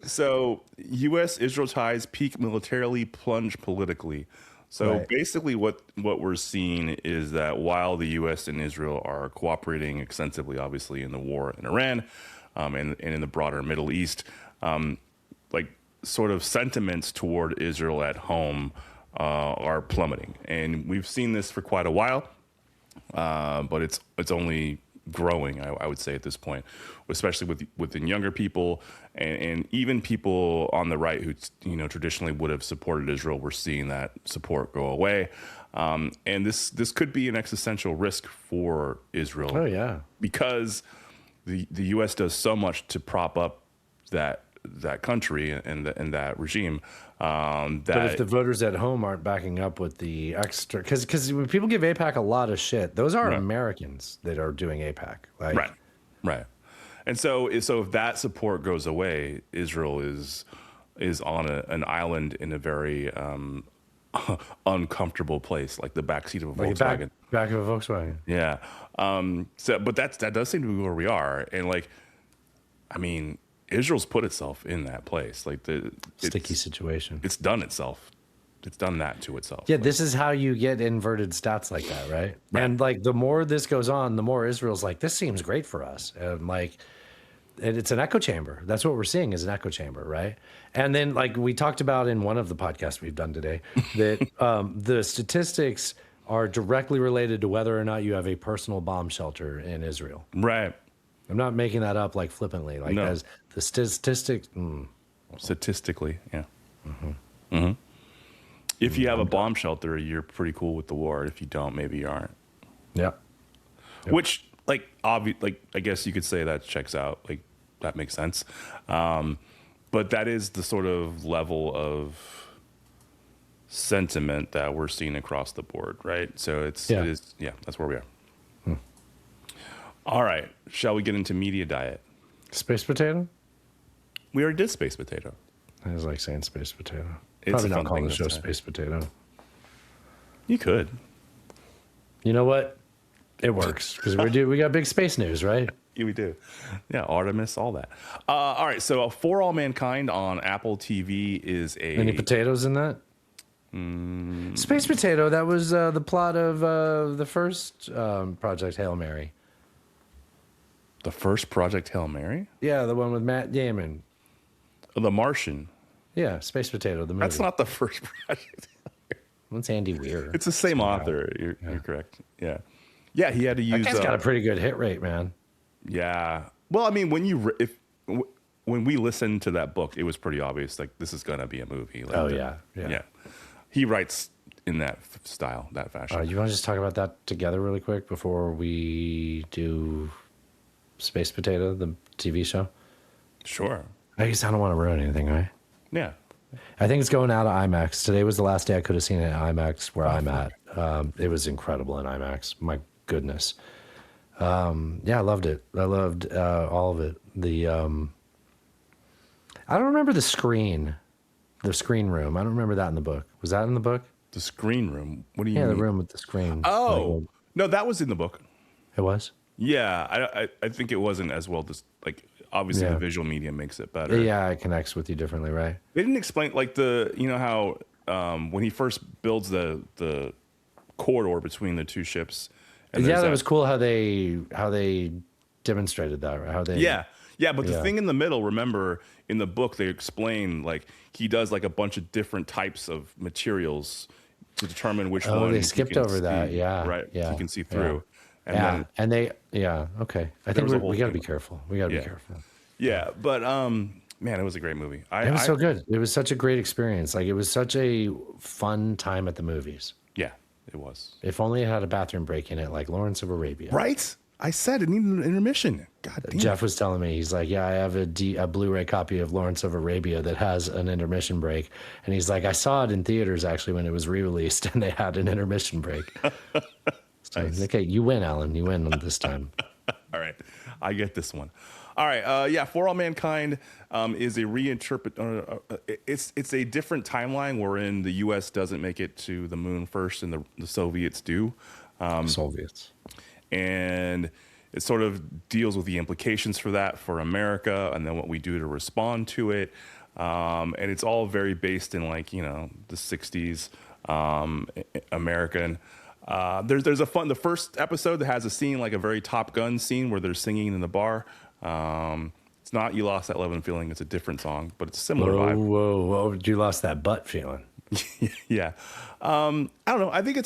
So U.S.-Israel ties peak militarily, plunge politically. So basically what we're seeing is that while the U.S. and Israel are cooperating extensively, obviously, in the war in Iran and in the broader Middle East, sort of sentiments toward Israel at home are plummeting. And we've seen this for quite a while, but it's only growing, I would say, at this point, especially within younger people and even people on the right who traditionally would have supported Israel. We're seeing that support go away, and this could be an existential risk for Israel. Oh yeah, because the U.S. does so much to prop up that country and that regime. But if the voters at home aren't backing up with the extra, because when people give AIPAC a lot of shit, those are Americans that are doing AIPAC. Right. And so if that support goes away, Israel is on an island in a very uncomfortable place, like the backseat of a Volkswagen. Back of a Volkswagen. Yeah. But that does seem to be where we are. And Israel's put itself in that place, sticky situation. It's done itself. It's done that to itself. Yeah, this is how you get inverted stats like that, right? And the more this goes on, the more Israel's like, this seems great for us. And it's an echo chamber. That's what we're seeing is an echo chamber, right? And then we talked about in one of the podcasts we've done today, that the statistics are directly related to whether or not you have a personal bomb shelter in Israel. Right. I'm not making that up flippantly. As the statistics. Statistically, yeah. Mm-hmm. Mm-hmm. If you have a bomb shelter, you're pretty cool with the war. If you don't, maybe you aren't. Yeah. Yep. Which, I guess you could say that checks out. That makes sense. But that is the sort of level of sentiment that we're seeing across the board, right? So it is, that's where we are. All right. Shall we get into media diet? Space potato? We already did space potato. I was saying space potato. It's probably a not fun call thing the to show say. space potato. You could. You know what? It works because we got big space news, right? Yeah, we do. Yeah, Artemis, all that. All right. So For All Mankind on Apple TV is Any potatoes in that? Space potato. That was the plot of the first Project Hail Mary. The first Project Hail Mary? Yeah, the one with Matt Damon. The Martian. Yeah, Space Potato, the movie. That's not the first project. What's Andy Weir? It's the same author. You're correct. Yeah. Yeah, he had to use... That guy's got a pretty good hit rate, man. Yeah. Well, when we listened to that book, it was pretty obvious, this is going to be a movie. Yeah. He writes in that style, that fashion. You want to just talk about that together really quick before we do Space Potato, the TV show? Sure. I guess I don't want to ruin anything, right? Yeah. I think it's going out of IMAX. Today was the last day I could have seen it at IMAX where I'm at. It was incredible in IMAX. My goodness. I loved it. I loved all of it. I don't remember the screen room. I don't remember that in the book. Was that in the book? The screen room? What do you mean? Yeah, the room with the screen. Oh, no, that was in the book. It was? Yeah, I think it wasn't as well. Obviously, the visual medium makes it better. Yeah, it connects with you differently, right? They didn't explain how when he first builds the corridor between the two ships. And that was cool how they demonstrated that. Right? How they but the thing in the middle, remember in the book they explain like he does like a bunch of different types of materials to determine which one. They skipped over that. He can see through. And okay. I think we got to be careful. We got to be careful. Yeah, but man, it was a great movie. It was so good. It was such a great experience. Like it was such a fun time at the movies. Yeah, it was. If only it had a bathroom break in it, like Lawrence of Arabia. Right? I said it needed an intermission. God damn. Jeff was telling me, he's like, yeah, I have a Blu-ray copy of Lawrence of Arabia that has an intermission break. And he's like, I saw it in theaters actually when it was re-released and they had an intermission break. So, nice. Okay, you win, Alan. You win this time. All right. I get this one. All right. For All Mankind is a reinterpret. It's a different timeline wherein the U.S. doesn't make it to the moon first and the Soviets do. Soviets. And it sort of deals with the implications for that for America and then what we do to respond to it. And it's all very based in like, the 60s American. There's the first episode that has a scene like a very Top Gun scene where they're singing in the bar. It's not You Lost That Love and Feeling. It's a different song, but it's a similar vibe. Whoa. You lost that butt feeling. Yeah. I don't know. I think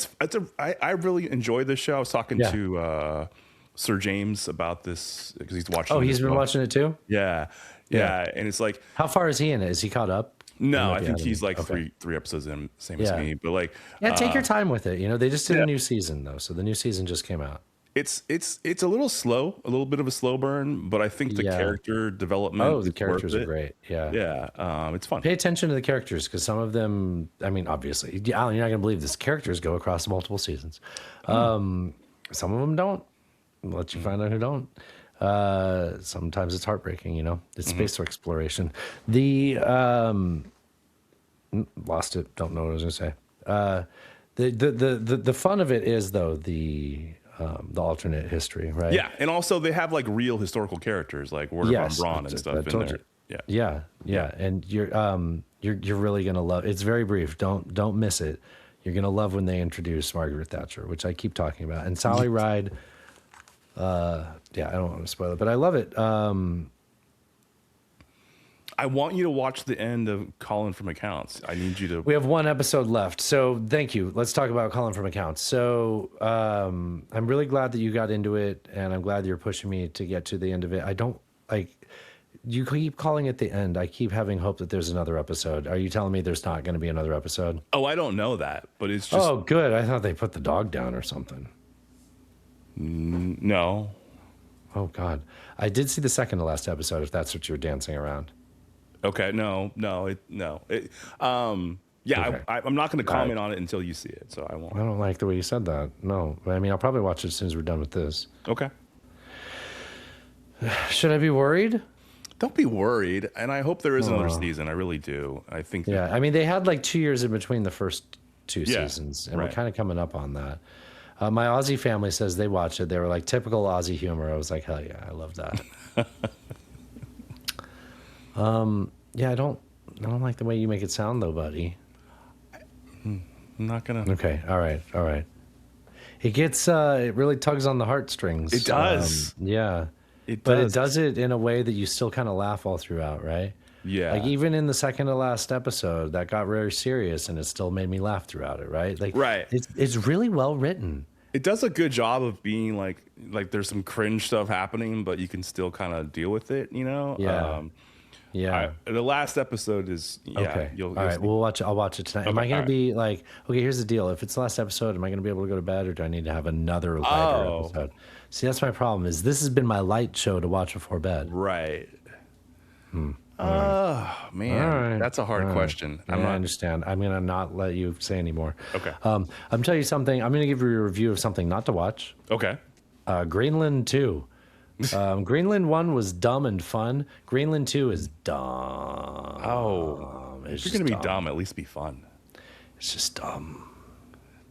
I really enjoyed this show. I was talking to Sir James about this because he's watching. Oh, he's been watching it too? Yeah. And it's like, how far is he in it? Is he caught up? No, I think he's like three episodes in, same as me. But like, take your time with it. They just did a new season though, so the new season just came out. It's a little slow, a little bit of a slow burn, but I think the character development. Oh, the characters are great. Yeah. It's fun. Pay attention to the characters because some of them. I mean, obviously, Alan, you're not going to believe this. Characters go across multiple seasons. Some of them don't. I'll let you find out who don't. Sometimes it's heartbreaking, it's space exploration. Lost it. Don't know what I was going to say. The fun of it is though, the alternate history, right? Yeah. And also they have like real historical characters like Wernher von Braun and stuff in there. Yeah. And you're really going to love it. It's very brief. Don't miss it. You're going to love when they introduce Margaret Thatcher, which I keep talking about. And Sally Ride, I don't want to spoil it, but I love it. I want you to watch the end of Colin from Accounts. I need you to. We have one episode left, so thank you. Let's talk about Colin from Accounts. So I'm really glad that you got into it, and I'm glad that you're pushing me to get to the end of it. I don't like. You keep calling it the end. I keep having hope that there's another episode. Are you telling me there's not going to be another episode? Oh, I don't know that, but it's just. Oh, good. I thought they put the dog down or something. No. Oh God, I did see the second to last episode. If that's what you're dancing around. Okay. No. Okay. I'm not going to comment on it until you see it. So I won't. I don't like the way you said that. No. I mean, I'll probably watch it as soon as we're done with this. Okay. Should I be worried? Don't be worried. And I hope there is another season. I really do. I think. Yeah. I mean, they had like 2 years in between the first two seasons, and we're kind of coming up on that. My Aussie family says they watch it. They were like, typical Aussie humor. I was like, hell yeah, I love that. I don't like the way you make it sound though, buddy. I'm not gonna. Okay, all right. It gets, it really tugs on the heartstrings. It does. But it does it in a way that you still kind of laugh all throughout, right? Yeah. Like even in the second to last episode, that got very serious, and it still made me laugh throughout it, right? Like, right. It's really well written. It does a good job of being like there's some cringe stuff happening, but you can still kind of deal with it, Yeah. The last episode is okay. All right, we'll watch it. I'll watch it tonight. Am I going to be like, okay, here's the deal. If it's the last episode, am I going to be able to go to bed, or do I need to have another lighter episode? See, that's my problem. Is this has been my light show to watch before bed? Right. Oh man, that's a hard question. I understand. I'm going to not let you say anymore. Okay. I'm telling you something. I'm going to give you a review of something not to watch. Okay. Greenland 2. Greenland 1 was dumb and fun. Greenland 2 is dumb. Oh, if you're going to be dumb, at least be fun. It's just dumb.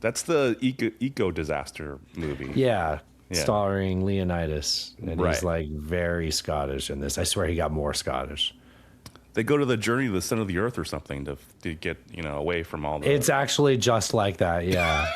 That's the eco disaster movie. Yeah. Starring Leonidas. And he's like very Scottish in this. I swear he got more Scottish. They go to the journey to the center of the earth or something to get away from all the. It's actually just like that, yeah.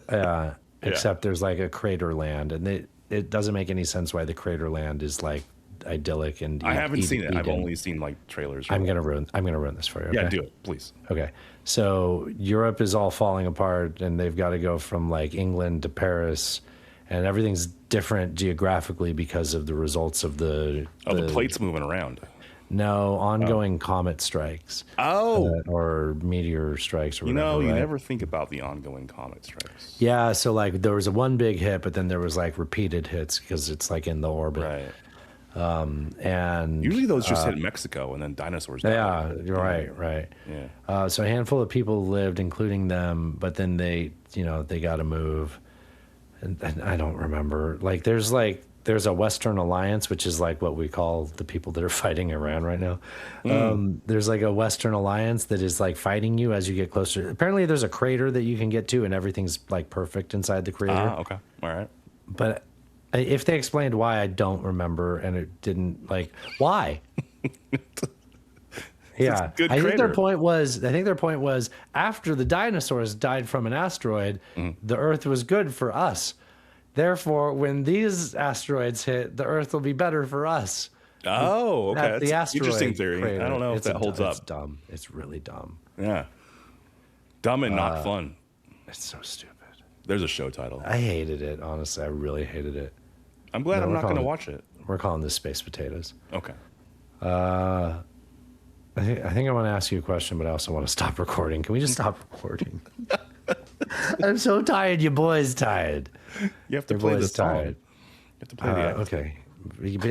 Yeah, except there's like a crater land, and it doesn't make any sense why the crater land is like idyllic and I haven't seen it. I've only seen like trailers. I'm gonna ruin this for you. Okay? Yeah, do it, please. Okay, so Europe is all falling apart, and they've got to go from like England to Paris, and everything's different geographically because of the results of the plates moving around. No, ongoing comet strikes. Or meteor strikes or whatever. You never think about the ongoing comet strikes. Yeah, so like there was one big hit, but then there was like repeated hits because it's like in the orbit. Right. And usually those just hit Mexico and then dinosaurs die. Yeah, you're right. Yeah. So a handful of people lived, including them, but then they got to move. And I don't remember. Like there's a Western Alliance, which is like what we call the people that are fighting Iran right now. There's like a Western Alliance that is like fighting you as you get closer. Apparently there's a crater that you can get to and everything's like perfect inside the crater. Okay. All right. But if they explained why, I don't remember, and it didn't like why. Yeah, I think their point was after the dinosaurs died from an asteroid, the Earth was good for us. Therefore, when these asteroids hit, the Earth will be better for us. Oh, okay. That's the asteroid interesting theory. Crater. I don't know if that holds up. It's dumb. It's really dumb. Yeah, dumb and not fun. It's so stupid. There's a show title. I hated it. Honestly, I really hated it. I'm glad I'm not going to watch it. We're calling this Space Potatoes. Okay. I think I want to ask you a question, but I also want to stop recording. Can we just stop recording? I'm so tired. Your boy's tired. You have to play the song. Tired. You have to play the okay.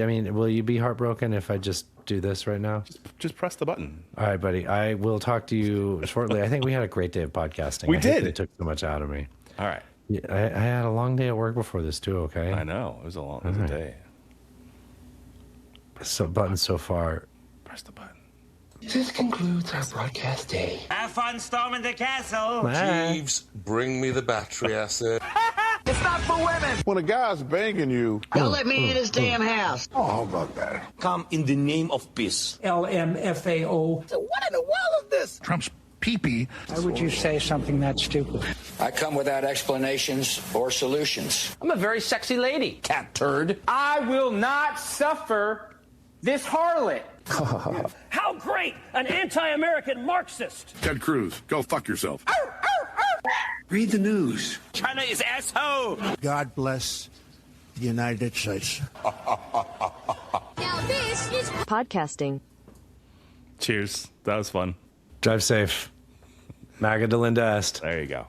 I mean, will you be heartbroken if I just do this right now? Just press the button. All right, buddy. I will talk to you shortly. I think we had a great day of podcasting. We did. It took so much out of me. All right. Yeah, I had a long day at work before this too. Okay. I know it was a day. So button so far. Press the button. This concludes our broadcast day. Have fun storming the castle. Jeeves, bring me the battery acid. It's not for women. When a guy's banging you, don't let me in his damn house. Oh, how about that? Come in the name of peace. LMFAO. So what in the world is this? Trump's pee-pee. Why would you say something that stupid? I come without explanations or solutions. I'm a very sexy lady, cat turd. I will not suffer this harlot. How great! An anti-American Marxist. Ted Cruz, go fuck yourself. Read the news. China is asshole. God bless the United States. Now this is podcasting. Cheers. That was fun. Drive safe. Maga Delinda Est. There you go.